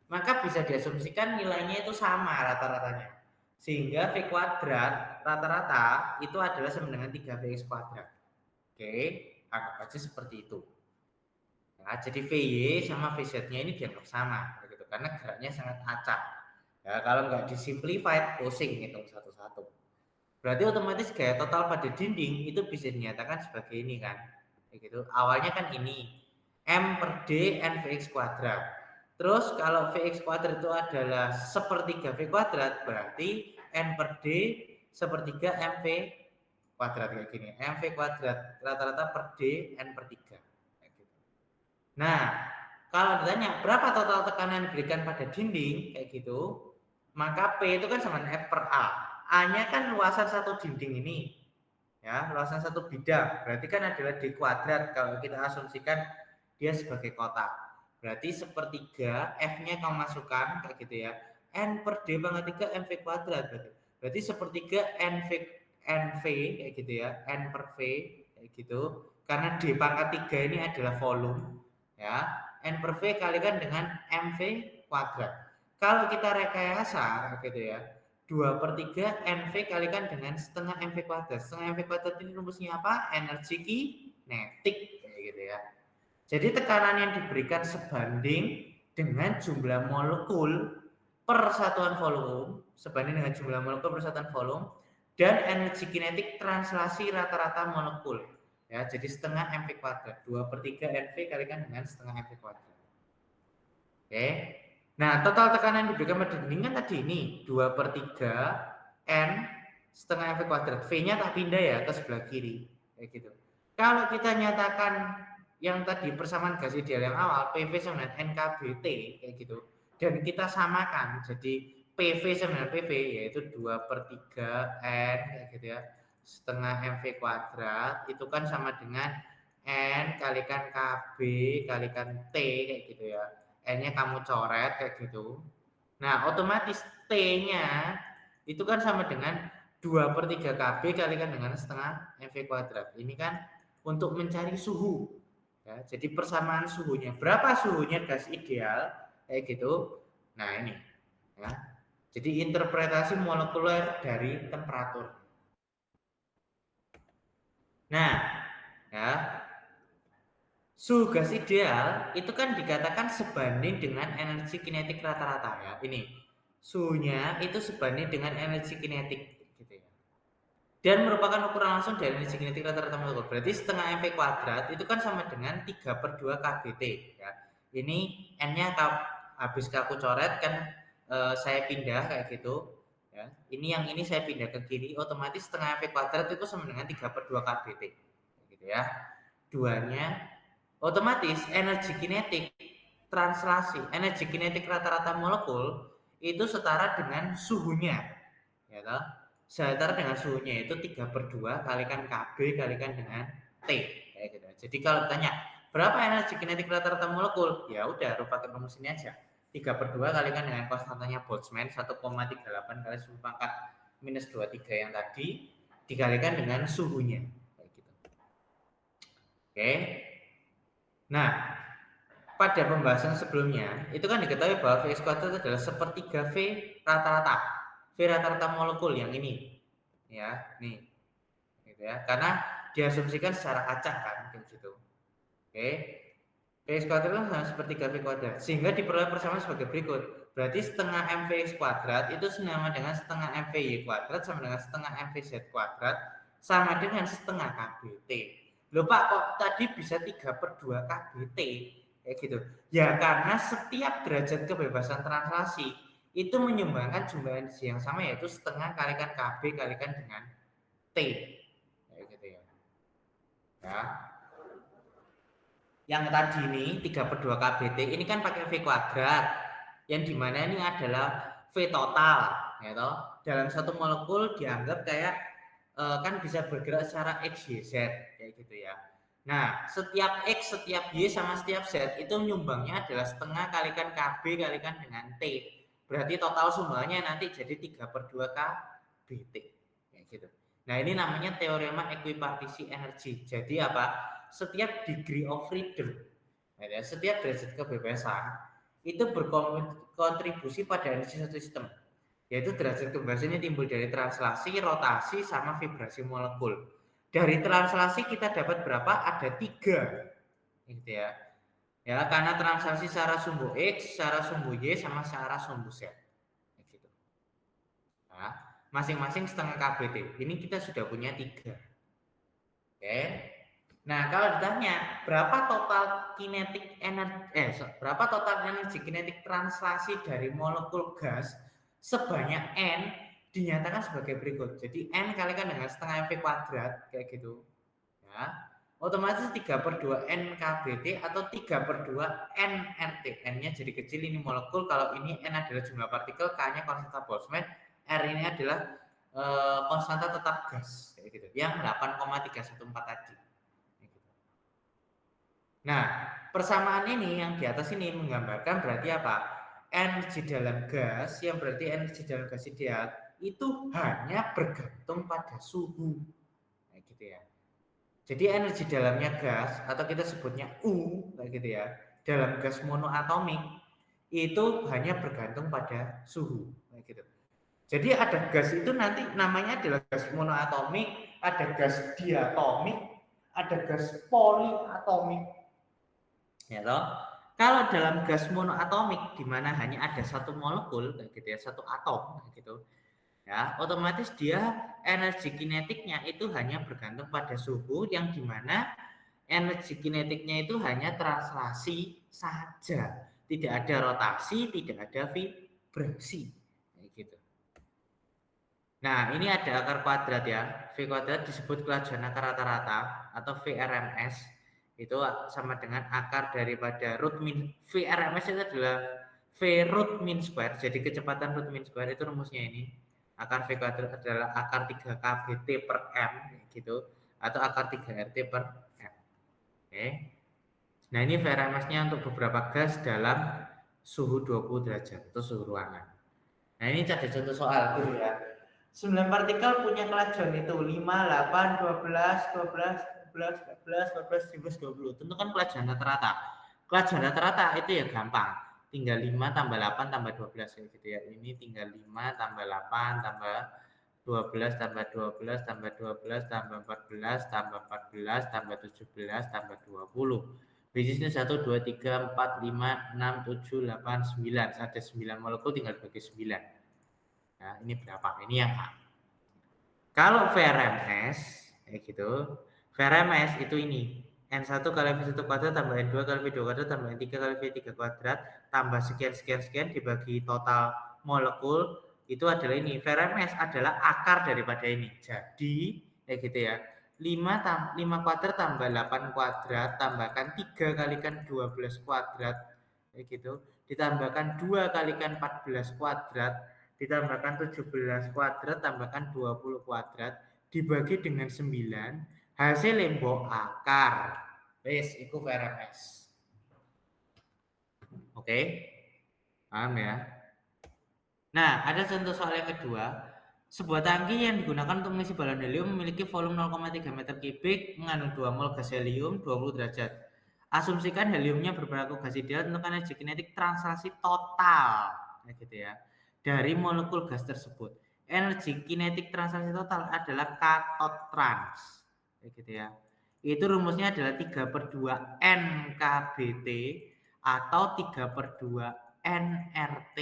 maka bisa diasumsikan nilainya itu sama rata-ratanya. Sehingga V kuadrat rata-rata itu adalah sama dengan 3Vx kuadrat. Oke, anggap aja seperti itu. Nah, jadi VY sama VZ-nya ini dianggap sama, gitu, karena geraknya sangat acak. Ya, kalau nggak disimplified, pusing hitung satu-satu. Berarti otomatis gaya total pada dinding itu bisa dinyatakan sebagai ini kan. Kayak gitu. Awalnya kan ini M per D N Vx kuadrat. Terus kalau Vx kuadrat itu adalah sepertiga V kuadrat, berarti N per D sepertiga MV kuadrat kayak gini. MV kuadrat rata-rata per D N per 3. Kayak gitu. Nah, kalau ditanya berapa total tekanan yang diberikan pada dinding kayak gitu, maka P itu kan sama dengan F per A. A-nya kan luasan satu dinding ini. Ya, luasan satu bidang. Berarti kan adalah D kuadrat kalau kita asumsikan dia sebagai kotak. Berarti sepertiga F-nya kamu masukkan kayak gitu ya. N per D pangkat 3 MV kuadrat berarti. Berarti sepertiga NV kayak gitu ya. N per V kayak gitu. Karena D pangkat 3 ini adalah volume ya. N per V kalikan dengan MV kuadrat. Kalau kita rekayasa gitu ya, 2/3 NV kalikan dengan setengah MV kuadrat. Setengah MV kuadrat ini rumusnya apa? Energi kinetik kayak gitu ya. Jadi tekanan yang diberikan sebanding dengan jumlah molekul per satuan volume, sebanding dengan jumlah molekul per satuan volume, dan energi kinetik translasi rata-rata molekul. Ya, jadi setengah MV kuadrat. 2/3 NV kalikan dengan setengah MV kuadrat. Oke. Nah, total tekanan yang diberikan pada dinding kan tadi ini 2/3 N setengah MV kuadrat. V-nya tak pindah ya ke sebelah kiri. Kayak gitu. Kalau kita nyatakan yang tadi persamaan gas ideal yang awal, PV sama dengan NKBT kayak gitu. Dan kita samakan jadi PV sama dengan PV yaitu 2/3 N kayak gitu ya. Setengah MV kuadrat itu kan sama dengan N kalikan KB kalikan T kayak gitu ya. N-nya kamu coret kayak gitu. Nah, otomatis T-nya itu kan sama dengan 2/3 KB kalikan dengan setengah MV kuadrat. Ini kan untuk mencari suhu. Ya, jadi persamaan suhunya. Berapa suhunya gas ideal? Kayak gitu. Nah, ini. Ya. Jadi interpretasi molekuler dari temperatur. Nah, ya. Suhu gas ideal itu kan dikatakan sebanding dengan energi kinetik rata-rata ya. Ini suhunya itu sebanding dengan energi kinetik gitu ya. Dan merupakan ukuran langsung dari energi kinetik rata-rata molekul. Berarti setengah MV kuadrat itu kan sama dengan 3/2 kBT ya. Ini N-nya habis aku coret kan saya pindah kayak gitu ya. Ini saya pindah ke kiri, otomatis setengah MV kuadrat itu sama dengan 3/2 kBT gitu ya. Duanya otomatis energi kinetik translasi, energi kinetik rata-rata molekul itu setara dengan suhunya. Ya toh? Setara dengan suhunya itu 3/2 kalikan KB kalikan dengan T. Kayak gitu. Jadi kalau ditanya berapa energi kinetik rata-rata molekul? Ya udah pakai rumus ini aja. 3/2 kalikan dengan konstantanya Boltzmann 1,38 kali 10 pangkat minus 23 yang tadi dikalikan dengan suhunya. Kayak gitu. Oke. Nah, pada pembahasan sebelumnya itu kan diketahui bahwa Vx kuadrat adalah sepertiga V rata-rata. V rata-rata molekul yang ini. Ya, nih. Gitu ya. Karena diasumsikan secara acak kan kayak gitu. Oke. Vx kuadrat kan sama sepertiga V kuadrat. Sehingga diperoleh persamaan sebagai berikut. Berarti setengah MVx kuadrat itu sama dengan setengah MVy kuadrat sama dengan setengah MVz kuadrat sama dengan setengah KBT. Loh Pak, kok tadi bisa 3/2 KBT? Kayak gitu. Ya karena setiap derajat kebebasan translasi itu menyumbangkan jumlah energi yang sama yaitu setengah kalikan KB kalikan dengan T. Kayak gitu ya. Ya. Yang tadi ini 3/2 KBT ini kan pakai V kuadrat. Yang dimana ini adalah V total, ya toh. dalam satu molekul dianggap kayak kan bisa bergerak secara X, Y, Z kayak gitu ya. Nah, setiap X, setiap Y, sama setiap Z itu nyumbangnya adalah setengah kalikan KB kalikan dengan T. Berarti total sumbangannya nanti jadi 3/2 KBT kayak gitu. Nah, ini namanya teorema ekuipartisi energi. Jadi apa? Setiap degree of freedom, ya, setiap derajat kebebasan itu berkontribusi pada energi satu sistem. Yaitu derajat kebebasannya timbul dari translasi, rotasi, sama vibrasi molekul. Dari translasi kita dapat berapa? Ada 3, gitu ya. Ya, karena translasi secara sumbu X, secara sumbu Y, sama secara sumbu Z. Gitu. Nah, masing-masing setengah KBT. Ini kita sudah punya 3. Oke. Nah, kalau ditanya berapa total kinetik energi, berapa total energi kinetik translasi dari molekul gas sebanyak N dinyatakan sebagai berikut. Jadi N kalikan dengan setengah mv kuadrat kayak gitu. Ya. Otomatis 3/2 N KBT atau 3/2 N RT. N-nya jadi kecil, ini molekul. Kalau ini N adalah jumlah partikel, K-nya konstanta Boltzmann, R ini adalah konstanta tetap gas kayak gitu. Yang 8,314 tadi. Nah, persamaan ini yang di atas ini menggambarkan berarti apa? Energi dalam gas, yang berarti energi dalam gas ideal itu hanya bergantung pada suhu. Kayak gitu ya. Jadi energi dalamnya gas atau kita sebutnya U kayak gitu ya. Dalam gas monoatomik itu hanya bergantung pada suhu kayak gitu. Jadi ada gas itu nanti namanya adalah gas monoatomik, ada gas diatomik, ada gas poliatomik. Ya toh? Kalau dalam gas monoatomik di mana hanya ada satu molekul kayak gitu ya, satu atom kayak gitu. Ya, otomatis dia energi kinetiknya itu hanya bergantung pada suhu, yang dimana energi kinetiknya itu hanya translasi saja, tidak ada rotasi, tidak ada vibrasi, kayak gitu. Nah, ini ada akar kuadrat ya, V kuadrat disebut kelajuan akar rata-rata atau VRMS, itu sama dengan akar daripada root mean. VRMS itu adalah V root mean square, jadi kecepatan root mean square itu rumusnya ini. Akar V kuadrat adalah akar 3 KBT per M gitu, atau akar 3 RT per M. Oke. Nah, ini VRMS-nya untuk beberapa gas dalam suhu 20 derajat atau suhu ruangan. Nah, ini ada contoh soal dulu ya. 9 partikel punya kelajuan itu 5, 8, 12, 12, 12, 14, 14, 15, 20. Tentukan kelajuan rata-rata. Kelajuan rata-rata itu ya gampang. Tinggal 5 tambah 8 tambah 12 kayak gitu ya. Ini tinggal 5 tambah 8 tambah 12 tambah 12 tambah 12 tambah 14 tambah 14 tambah 17 tambah 20. Bisnisnya 1, 2, 3, 4, 5, 6, 7, 8, 9. Ada 9 molekul, tinggal bagi 9. Nah, ini berapa? Ini yang A. Kalau VRMS kayak gitu, VRMS itu ini N1 kali V1 kuadrat tambah N2 kali V2 kuadrat tambah N3 kali V3 kuadrat tambah sekian dibagi total molekul, itu adalah ini. VRMS adalah akar daripada ini. Jadi kayak gitu ya. 5 kuadrat tambah 8 kuadrat tambahkan 3 kalikan 12 kuadrat kayak gitu, ditambahkan 2 kalikan 14 kuadrat ditambahkan 17 kuadrat tambahkan 20 kuadrat dibagi dengan 9, hasil lembok akar. Wes, itu VRMS. Oke. Paham ya? Nah, ada contoh soal yang kedua. Sebuah tangki yang digunakan untuk mengisi balon helium memiliki volume 0,3 meter kubik, mengandung 2 mol gas helium 20 derajat. Asumsikan heliumnya berperilaku gas ideal, tentukan energi kinetik translasi total. Nah, gitu ya. Dari molekul gas tersebut. Energi kinetik translasi total adalah katot trans. Gitu ya. Itu rumusnya adalah 3/2 NKBT atau 3/2 NRT.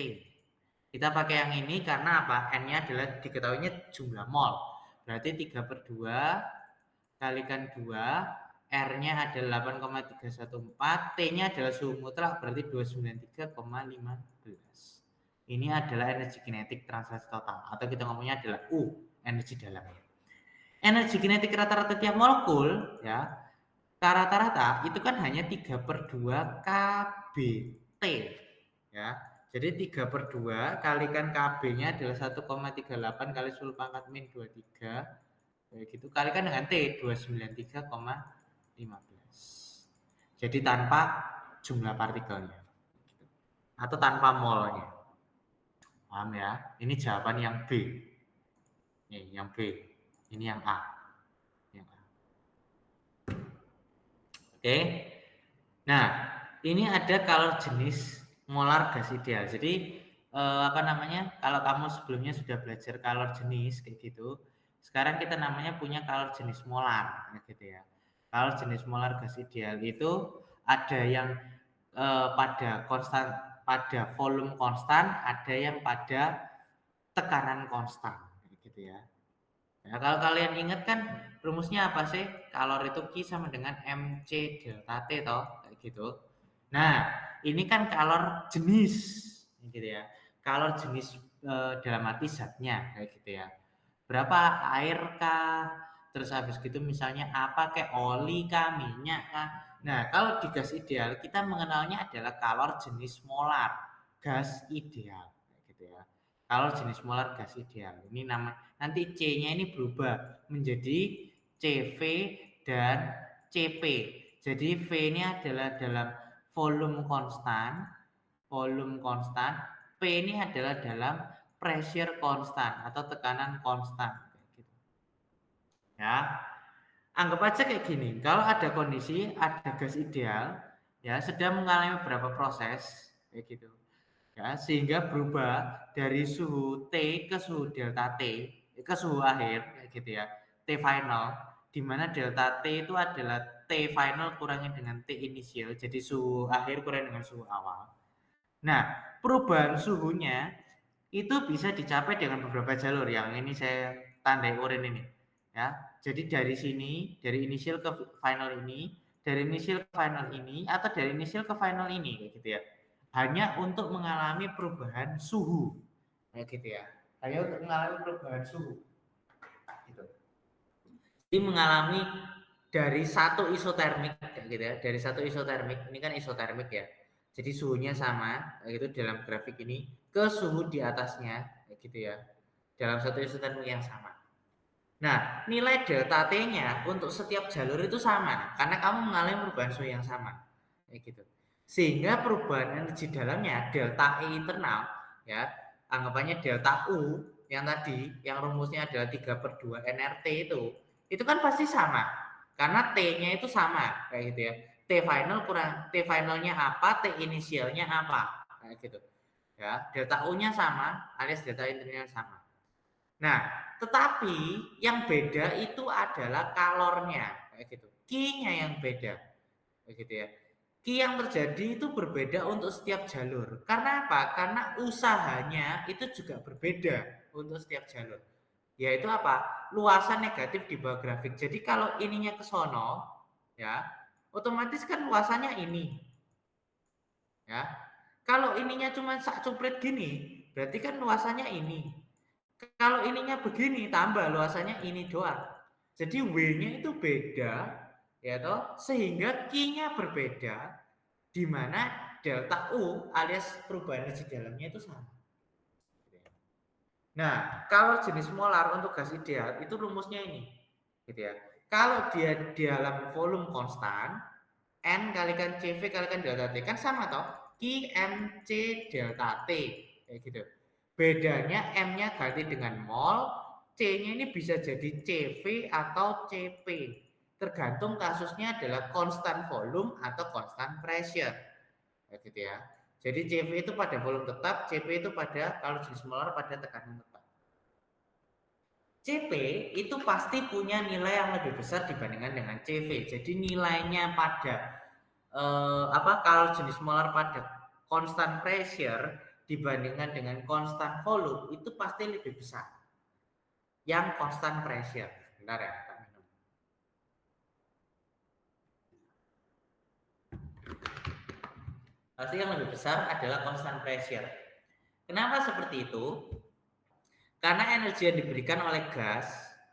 Kita pakai yang ini karena apa? N-nya adalah diketahuinya jumlah mol. Berarti 3/2 kalikan 2, R-nya adalah 8,314, T-nya adalah suhu mutlak, berarti 293,15. Ini adalah energi kinetik translasi total, atau kita ngomongnya adalah U, energi dalamnya. Energi kinetik rata-rata tiap molekul, ya, rata-rata itu kan hanya 3/2 KBT, ya. Jadi 3/2 kalikan KB-nya adalah 1,38 kali 10 pangkat min 23. Kayak gitu. Kalikan dengan T 293,15. Jadi tanpa jumlah partikelnya. Atau tanpa molnya. Paham ya? Ini jawaban yang B. Nih, yang B. Ini yang A. Yang A. Oke. Nah, ini ada kalau jenis molar gas ideal. Jadi apa namanya? Kalau kamu sebelumnya sudah belajar kalor jenis kayak gitu, sekarang kita namanya punya kalor jenis molar kayak gitu ya. Kalor jenis molar gas ideal itu ada yang pada volume konstan, ada yang pada tekanan konstan kayak gitu ya. Nah, kalau kalian ingat kan rumusnya apa sih? Kalor itu Q sama dengan MC delta T toh, kayak gitu. Nah, ini kan kalor jenis, gitu ya. Kalor jenis dalam arti zatnya, kayak gitu ya. Berapa air kah? Terus habis gitu misalnya apa kayak oli kah, minyak kah? Nah, kalau di gas ideal kita mengenalnya adalah kalor jenis molar, gas ideal, kayak gitu ya. Kalor jenis molar gas ideal. Ini nama nanti C-nya ini berubah menjadi CV dan CP. Jadi V ini adalah dalam volume konstan, P ini adalah dalam pressure konstan atau tekanan konstan. Gitu. Ya, anggap aja kayak gini. Kalau ada kondisi ada gas ideal, ya sedang mengalami beberapa proses, kayak gitu. Ya, sehingga berubah dari suhu T ke suhu delta T, ke suhu akhir, kayak gitu ya, T final, di mana delta T itu adalah T final kurangi dengan T inisial, jadi suhu akhir kurangi dengan suhu awal. Nah, perubahan suhunya itu bisa dicapai dengan beberapa jalur, yang ini saya tandai oranye ini. Ya, jadi dari sini, dari inisial ke final ini, dari inisial ke final ini, atau dari inisial ke final ini, kayak gitu ya. Hanya untuk mengalami perubahan suhu, kayak gitu ya. Hanya untuk mengalami perubahan suhu, gitu. Jadi mengalami dari satu isotermik, kayak gitu ya. Dari satu isotermik, ini kan isotermik ya. Jadi suhunya sama, kayak gitu dalam grafik ini, ke suhu di atasnya, kayak gitu ya. Dalam satu isotermik yang sama. Nah, nilai delta T-nya untuk setiap jalur itu sama, karena kamu mengalami perubahan suhu yang sama, kayak gitu. Sehingga perubahan energi dalamnya delta E internal, ya, anggapannya delta U yang tadi, yang rumusnya adalah 3/2 nRT itu kan pasti sama, karena T-nya itu sama, kayak gitu ya. T final kurang T finalnya apa, T inisialnya apa, kayak gitu. Ya, delta U-nya sama, alias delta internalnya sama. Nah, tetapi yang beda itu adalah kalornya, kayak gitu. Q-nya yang beda, kayak gitu ya. Q yang terjadi itu berbeda untuk setiap jalur. Karena apa? Karena usahanya itu juga berbeda untuk setiap jalur. Yaitu apa? Luasan negatif di bawah grafik. Jadi kalau ininya ke sono, ya, otomatis kan luasannya ini, ya. Kalau ininya cuma sak cuprit gini, berarti kan luasannya ini. Kalau ininya begini, tambah luasannya ini doang. Jadi W-nya itu beda, ya toh, sehingga Q-nya berbeda, di mana delta U alias perubahan energi dalamnya itu sama. Nah, kalau jenis molar untuk gas ideal itu rumusnya ini, gitu ya. Kalau dia di dalam volume konstan, N kalikan CV kalikan delta T kan sama toh, Q MC delta T, kayak gitu. Bedanya M-nya ganti dengan mol, C-nya ini bisa jadi CV atau CP. Tergantung kasusnya adalah konstan volume atau konstan pressure. Kayak gitu ya. Jadi CV itu pada volume tetap, CP itu pada kalau jenis molar pada tekanan tetap. CP itu pasti punya nilai yang lebih besar dibandingkan dengan CV. Jadi nilainya pada kalau jenis molar pada constant pressure dibandingkan dengan constant volume itu pasti lebih besar. Yang constant pressure. Bentar ya, tak minum. Pasti yang lebih besar adalah constant pressure. Kenapa seperti itu? Karena energi yang diberikan oleh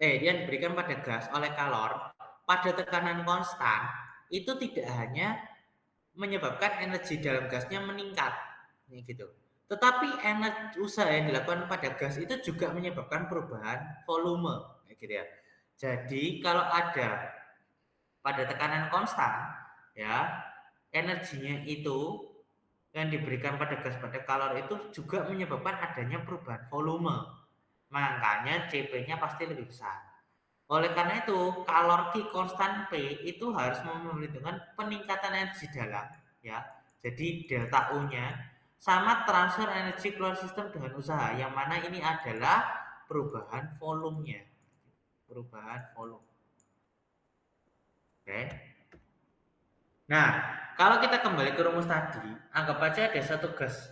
yang diberikan pada gas oleh kalor pada tekanan konstan itu tidak hanya menyebabkan energi dalam gasnya meningkat, gitu. Tetapi usaha yang dilakukan pada gas itu juga menyebabkan perubahan volume, kayak gitu ya. Jadi kalau ada pada tekanan konstan, ya energinya itu yang diberikan pada gas pada kalor itu juga menyebabkan adanya perubahan volume. Makanya CP-nya pasti lebih besar. Oleh karena itu, kalor Q konstan P itu harus memperhitungkan peningkatan energi dalam, ya. Jadi delta U-nya sama transfer energi keluar sistem dengan usaha, yang mana ini adalah perubahan volumenya. Perubahan volume. Oke. Nah, kalau kita kembali ke rumus tadi, anggap aja ada satu gas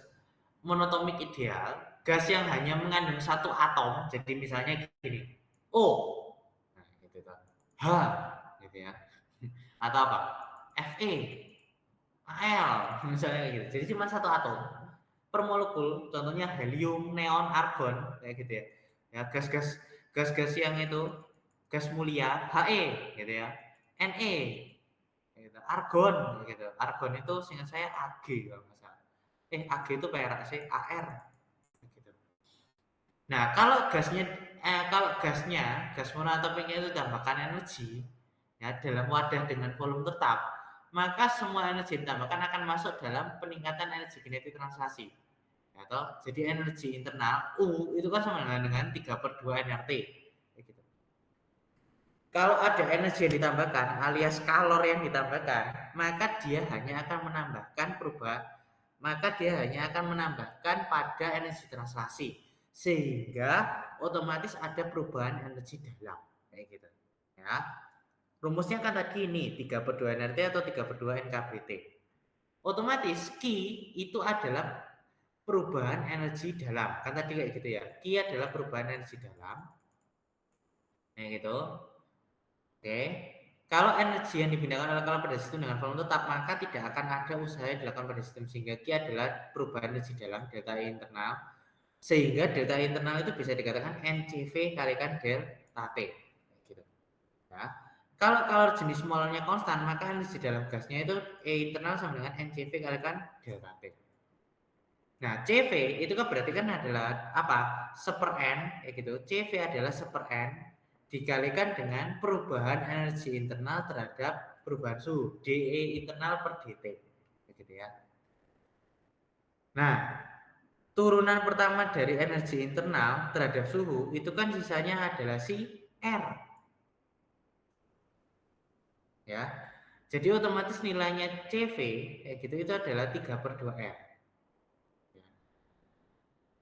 monotomik ideal, gas yang hanya mengandung satu atom, jadi misalnya gini, O, nah gitu kan, H, gitu ya, atau apa, Fe, Al, misalnya kayak gitu. Jadi cuma satu atom per molekul, contohnya helium, neon, argon, kayak gitu ya. Ya gas-gas yang itu gas mulia, He, gitu ya, Ne, gitu. Argon, gitu. Argon itu seingat saya Ag kalau nggak salah. Ag itu perak sih, Ar, gitu. Nah, kalau gasnya, gas monoatomiknya itu tambahkan energi, ya dalam wadah dengan volume tetap, maka semua energi yang ditambahkan akan masuk dalam peningkatan energi kinetik translasi. Ya, toh? Jadi energi internal U itu kan sama dengan 3/2 nRT. Gitu. Kalau ada energi yang ditambahkan alias kalor yang ditambahkan, maka dia hanya akan menambahkan pada energi translasi, sehingga otomatis ada perubahan energi dalam kayak gitu ya. Rumusnya kan tadi ini 3/2 nRT atau 3/2 NKBT. Otomatis Q itu adalah perubahan energi dalam, kan tadi kayak gitu ya. Q adalah perubahan energi dalam kayak gitu. Oke. Kalau energi yang dipindahkan oleh kalor pada sistem dengan volume tetap, maka tidak akan ada usaha yang dilakukan pada sistem, sehingga Q adalah perubahan energi dalam delta E internal, sehingga delta E internal itu bisa dikatakan NCV kalikan delta T gitu. Ya. Kalau kalor jenis molnya konstan, maka energi dalam gasnya itu E internal sama dengan NCV kalikan delta T. Nah, CV itu kan berarti kan adalah apa? Seper N, kayak gitu. CV adalah seper N dikalikan dengan perubahan energi internal terhadap perubahan suhu, DE internal per DT. Kayak gitu ya. Nah, turunan pertama dari energi internal terhadap suhu itu kan sisanya adalah si R. Ya. Jadi otomatis nilainya CV kayak gitu itu adalah 3/2 R.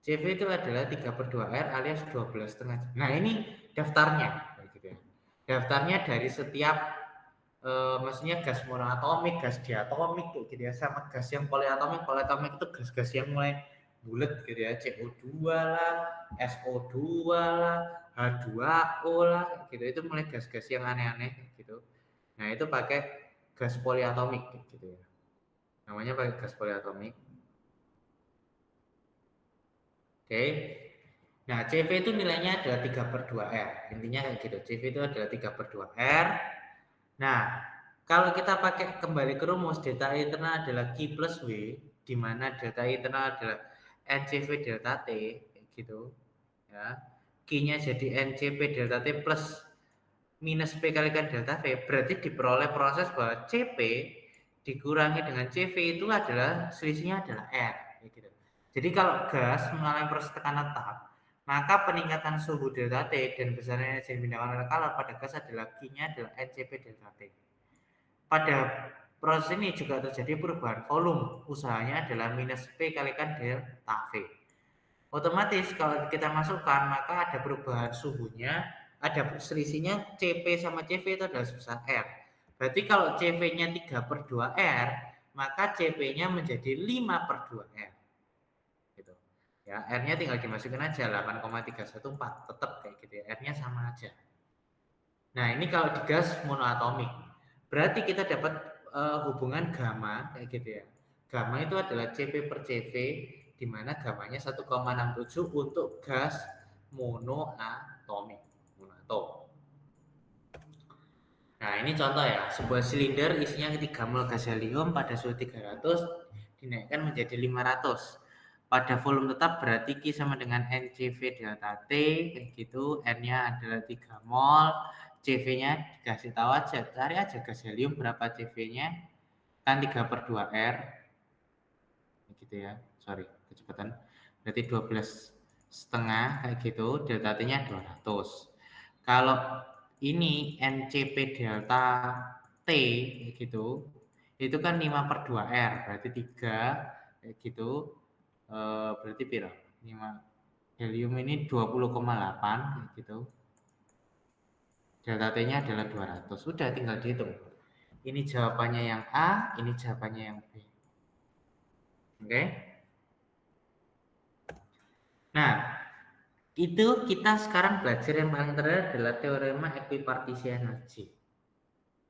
CV itu adalah 3/2 R alias 12,5 jam. Nah, ini daftarnya gitu ya. Daftarnya dari setiap maksudnya gas monoatomik, gas diatomik gitu ya, sama gas yang poliatomik. Poliatomik itu gas-gas yang mulai bulat gitu ya, CO2 lah, SO2 lah, H2O lah gitu. Itu mulai gas-gas yang aneh-aneh gitu. Nah, itu pakai gas poliatomik gitu ya. Namanya pakai gas poliatomik. Oke. Nah, CV itu nilainya adalah 3/2 R. Intinya kayak gitu. CV itu adalah 3/2 R. Nah, kalau kita pakai kembali ke rumus, delta I internal adalah Q plus W, di mana delta I internal adalah NCV delta T, kayak gitu. Ya. Q-nya jadi NCP delta T plus minus P kalikan delta V, berarti diperoleh proses bahwa CP dikurangi dengan CV itu adalah selisihnya adalah R. Kayak gitu. Jadi kalau gas mengalami proses tekanan tetap, maka peningkatan suhu delta T dan besaran energi yang dipindahkan oleh kalor pada gas adalah Q-nya adalah NCP delta T. Pada proses ini juga terjadi perubahan volume, usahanya adalah minus P kalikan delta V. Otomatis kalau kita masukkan maka ada perubahan suhunya, ada selisihnya CP sama CV itu adalah sebesar R. Berarti kalau CV-nya 3/2 R, maka CP-nya menjadi 5/2 R. Gitu. Ya, R-nya tinggal dimasukin aja 8,314, tetap kayak gitu ya. R-nya sama aja. Nah, ini kalau di gas monoatomik. Berarti kita dapat hubungan gamma kayak gitu ya. Gamma itu adalah CP per CV, di mana gamanya 1,67 untuk gas monoatomik. Monoatom. Nah, ini contoh ya, sebuah silinder isinya 3 mol gas helium pada suhu 300 dinaikkan menjadi 500 pada volume tetap berarti Q sama dengan NCV delta T, kayak gitu. N-nya adalah 3 mol, CV-nya dikasih tahu aja, cari aja gas helium berapa CV-nya, kan 3/2R, gitu ya, sorry, kecepatan. Berarti 12,5 kayak gitu, delta T-nya 200. Kalau ini NCP delta T kayak gitu, itu kan 5/2R, berarti 3 kayak gitu. Berarti piro? 5 helium ini 20,8 kayak gitu. Delta T-nya adalah 200. Sudah tinggal dihitung. Ini jawabannya yang A, ini jawabannya yang B. Oke? Nah, itu kita sekarang belajar yang paling terakhir adalah teorema equipartisi energi.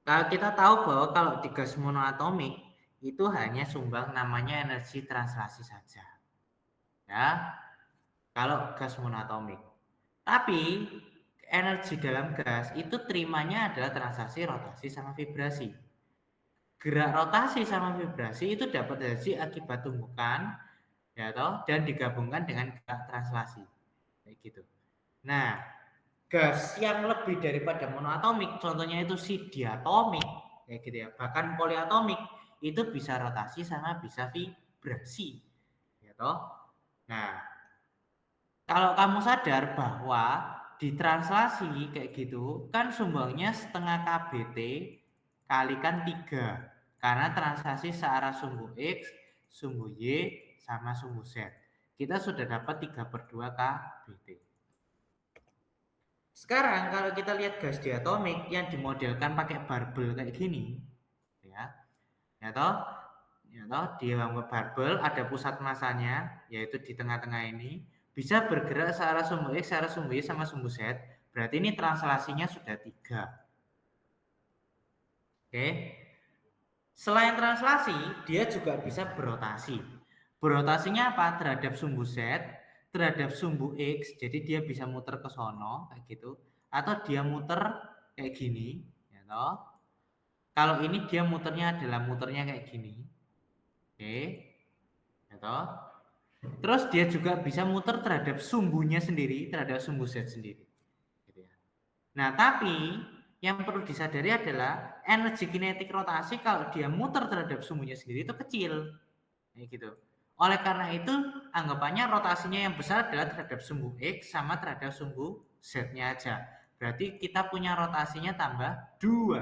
Kalau kita tahu bahwa kalau di gas monoatomik itu hanya sumbang namanya energi translasi saja. Ya, kalau gas monoatomik. Tapi energi dalam gas itu terimanya adalah transaksi rotasi sama vibrasi. Gerak rotasi sama vibrasi itu dapat energi akibat tumbukan, ya toh, dan digabungkan dengan gerak translasi. Kayak gitu. Nah, gas yang lebih daripada monoatomik, contohnya itu si diatomik, kayak gitu ya. Bahkan poliatomik itu bisa rotasi sama bisa vibrasi, ya toh. Nah, kalau kamu sadar bahwa di translasi kayak gitu kan sumbangnya setengah KBT kalikan 3 karena translasi searah sumbu X, sumbu Y, sama sumbu Z. Kita sudah dapat 3/2 KBT. Sekarang kalau kita lihat gas diatomik yang dimodelkan pakai barbel kayak gini, ya toh, di barbel ada pusat masanya yaitu di tengah-tengah ini, bisa bergerak searah sumbu X, searah sumbu Y, sama sumbu Z. Berarti ini translasinya sudah 3. Oke. Selain translasi, dia juga bisa berotasi. Berotasinya apa? Terhadap sumbu Z, terhadap sumbu X, jadi dia bisa muter ke sono kayak gitu, atau dia muter kayak gini, ya toh. Kalau ini dia muternya adalah muternya kayak gini. Oke. Ya toh. Terus dia juga bisa muter terhadap sumbunya sendiri, terhadap sumbu Z sendiri. Gitu ya. Nah, tapi yang perlu disadari adalah energi kinetik rotasi kalau dia muter terhadap sumbunya sendiri itu kecil. Kayak gitu. Oleh karena itu, anggapannya rotasinya yang besar adalah terhadap sumbu X sama terhadap sumbu Z-nya aja. Berarti kita punya rotasinya tambah 2.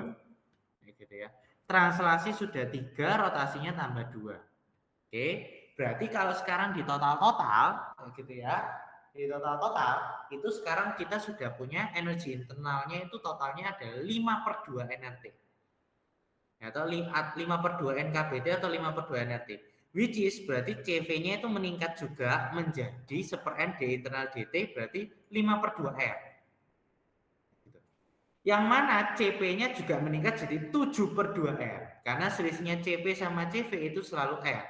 Kayak gitu ya. Translasi sudah 3, rotasinya tambah 2. Oke, berarti kalau sekarang di total-total, gitu ya, di total-total, itu sekarang kita sudah punya energi internalnya itu totalnya adalah 5/2 nRT. Atau 5/2 NKBT atau 5/2 nRT. Which is berarti CV-nya itu meningkat juga menjadi 1/N D internal DT berarti 5/2 R. Yang mana CP-nya juga meningkat jadi 7/2 R. Karena selisihnya CP sama CV itu selalu R.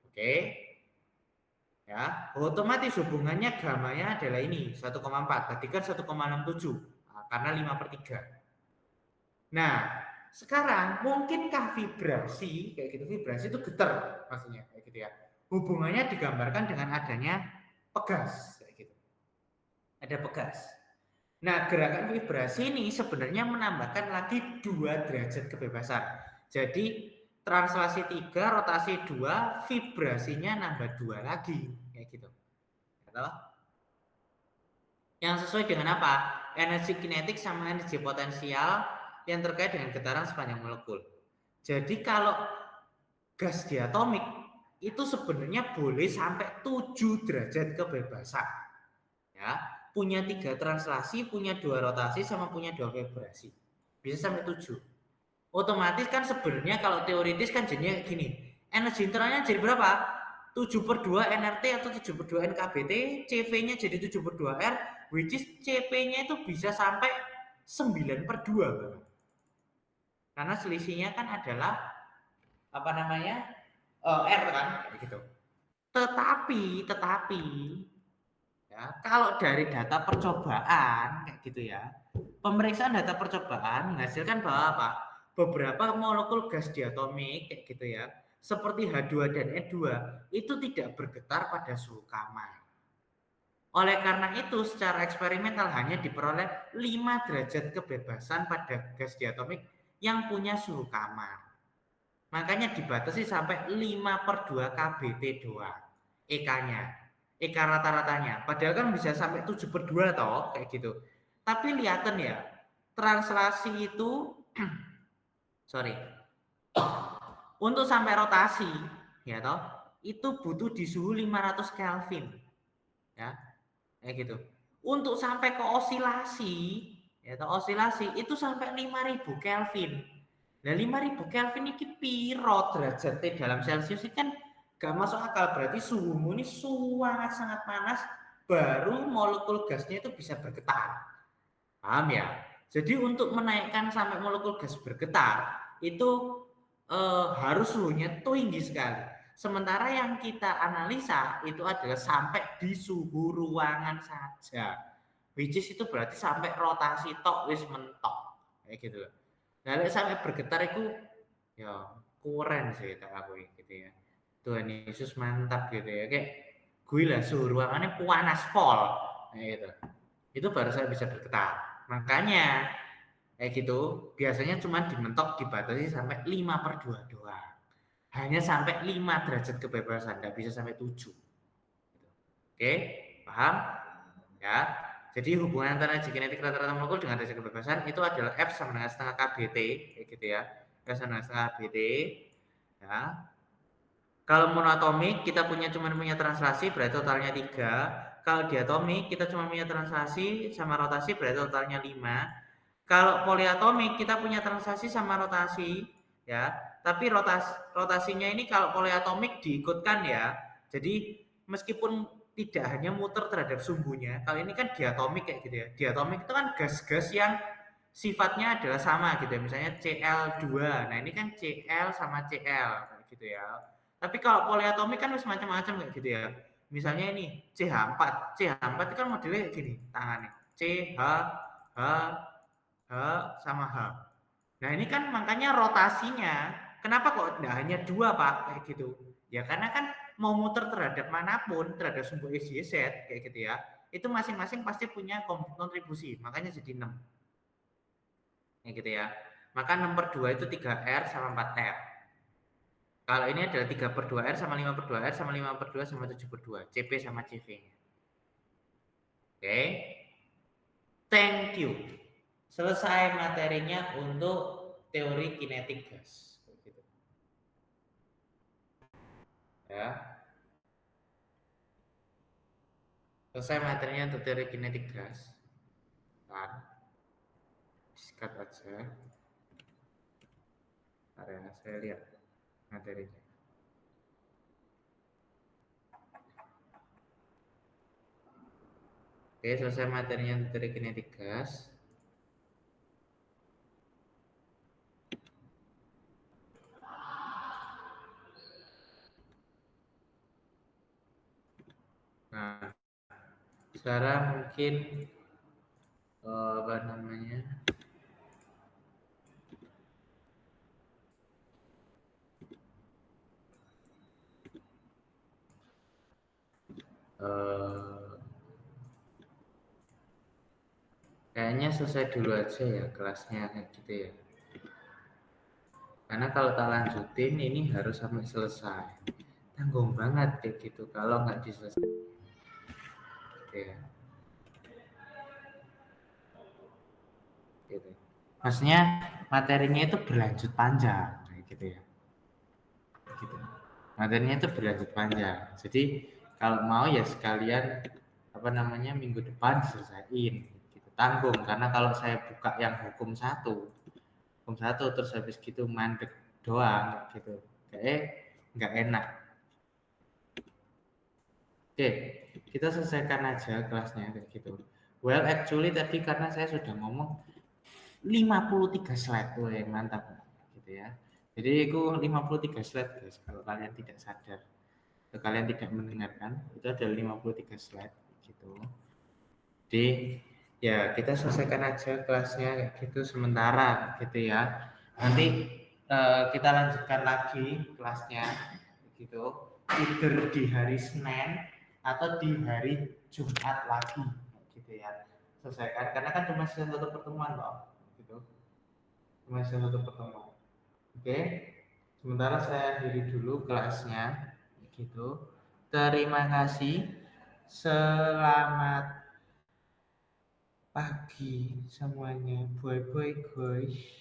Oke. Ya, otomatis hubungannya gamanya adalah ini 1,4. Tadi kan 1,67. Nah, karena 5/3. Nah, sekarang mungkinkah vibrasi kayak gitu, vibrasi itu getar maksudnya kayak gitu ya. Hubungannya digambarkan dengan adanya pegas kayak gitu. Ada pegas. Nah, gerakan vibrasi ini sebenarnya menambahkan lagi 2 derajat kebebasan. Jadi translasi 3, rotasi 2, vibrasinya nambah 2 lagi kayak gitu. Gitu. Yang sesuai dengan apa? Energi kinetik sama energi potensial yang terkait dengan getaran sepanjang molekul. Jadi kalau gas diatomik itu sebenarnya boleh sampai 7 derajat kebebasan. Ya, punya 3 translasi, punya 2 rotasi, sama punya 2 vibrasi. Bisa sampai 7. Otomatis kan sebenarnya kalau teoritis kan jadinya gini. Energi internalnya jadi berapa? 7/2 nRT atau 7/2 NKBT, CV-nya jadi 7/2 R, which is CP-nya itu bisa sampai 9/2. Karena selisihnya kan adalah apa namanya? R kan gitu. Tetapi ya, kalau dari data percobaan kayak gitu ya. Pemeriksaan data percobaan menghasilkan bahwa apa? Beberapa molekul gas diatomik kayak gitu ya, seperti H2 dan E2 itu tidak bergetar pada suhu kamar. Oleh karena itu, secara eksperimental hanya diperoleh 5 derajat kebebasan pada gas diatomik yang punya suhu kamar. Makanya dibatasi sampai 5/2 kBT doang EK-nya, EK rata-ratanya. Padahal kan bisa sampai 7/2 toh, kayak gitu. Tapi lihatan ya, translasi itu sorry, untuk sampai rotasi ya toh, itu butuh di suhu 500 Kelvin ya, kayak gitu. Untuk sampai ke osilasi ya toh, osilasi itu sampai 5000 Kelvin. Nah 5000 Kelvin ini piro derajat T dalam Celcius ini kan gak masuk akal, berarti suhumu ini sangat panas baru molekul gasnya itu bisa bergetar. Paham ya? Jadi untuk menaikkan sampai molekul gas bergetar itu harus suhunya tinggi sekali. Sementara yang kita analisa itu adalah sampai di suhu ruangan saja. Which is itu berarti sampai rotasi tok wis mentok. Kayak gitu loh. Nah, sampai bergetar itu ya keren sih tak aku gitu ya. Tuhan Yesus mantap gitu ya. Kayak gue lah suhu ruangannya panas pol. Kayak gitu. Itu baru saya bisa bergetar. Makanya kayak gitu biasanya cuma dimentok dibatasi sampai 5/2 doang. Hanya sampai 5 derajat kebebasan, nggak bisa sampai 7. Oke, paham? Ya. Jadi hubungan antara energi kinetik rata-rata molekul dengan derajat kebebasan itu adalah F sama dengan setengah kBT, kayak gitu ya. F sama dengan setengah kBT. Ya. Kalau monoatomik kita cuma punya translasi berarti totalnya 3. Kalau diatomik kita cuma punya translasi sama rotasi berarti totalnya 5. Kalau poliatomik kita punya translasi sama rotasi ya. Tapi rotasinya ini kalau poliatomik diikutkan ya. Jadi meskipun tidak hanya muter terhadap sumbunya, kalau ini kan diatomik kayak gitu ya. Diatomik itu kan gas-gas yang sifatnya adalah sama gitu ya. Misalnya Cl2. Nah, ini kan Cl sama Cl kayak gitu ya. Tapi kalau poliatomik kan macam-macam kayak gitu ya. Misalnya ini CH4. CH4 itu kan modelnya kayak gini tangannya. CH, H, H sama H. Nah ini kan makanya rotasinya, kenapa kok tidak hanya 2 Pak kayak gitu? Ya karena kan mau muter terhadap manapun, terhadap sumbu X, Y, Z kayak gitu ya, itu masing-masing pasti punya kontribusi, makanya jadi 6. Kayak gitu ya. Maka 6/2 itu 3R sama 4R. Kalau ini adalah 3/2R sama 5/2R sama 5/2 sama 7/2, CP sama CV-nya. Oke. Thank you. Selesai materinya untuk teori kinetik gas. Gitu. Ya. Selesai materinya untuk teori kinetik gas. Kan? Diskat aja. Area saya lihat materinya. Oke, selesai materinya untuk teori kinetik gas. Nah, sekarang mungkin apa namanya? Kayaknya selesai dulu aja ya kelasnya kayak gitu ya. Karena kalau tak lanjutin ini harus sampai selesai. Tanggung banget kayak gitu kalau nggak diselesaikan. Gitu ya. Gitu. Maksudnya materinya itu berlanjut panjang kayak gitu ya. Gitu. Materinya itu berlanjut panjang. Jadi kalau mau ya sekalian apa namanya minggu depan diselesaikan gitu. Tanggung karena kalau saya buka yang hukum satu terus habis gitu mandek doang gitu. Kayak nggak enak. Oke, kita selesaikan aja kelasnya kayak gitu. Well, actually tadi karena saya sudah ngomong 53 slide, tuh yang mantap gitu ya. Jadi itu 53 slide guys, kalau kalian tidak sadar, kalau kalian tidak mendengarkan, itu ada 53 slide gitu. Jadi ya kita selesaikan aja kelasnya kayak gitu sementara gitu ya. Nanti kita lanjutkan lagi kelasnya gitu, either di hari Senin atau di hari Jumat lagi gitu ya, selesaikan karena kan cuma satu pertemuan loh gitu, cuma satu pertemuan. Oke, sementara saya akhiri dulu kelasnya gitu. Terima kasih, selamat pagi semuanya, bye bye guys.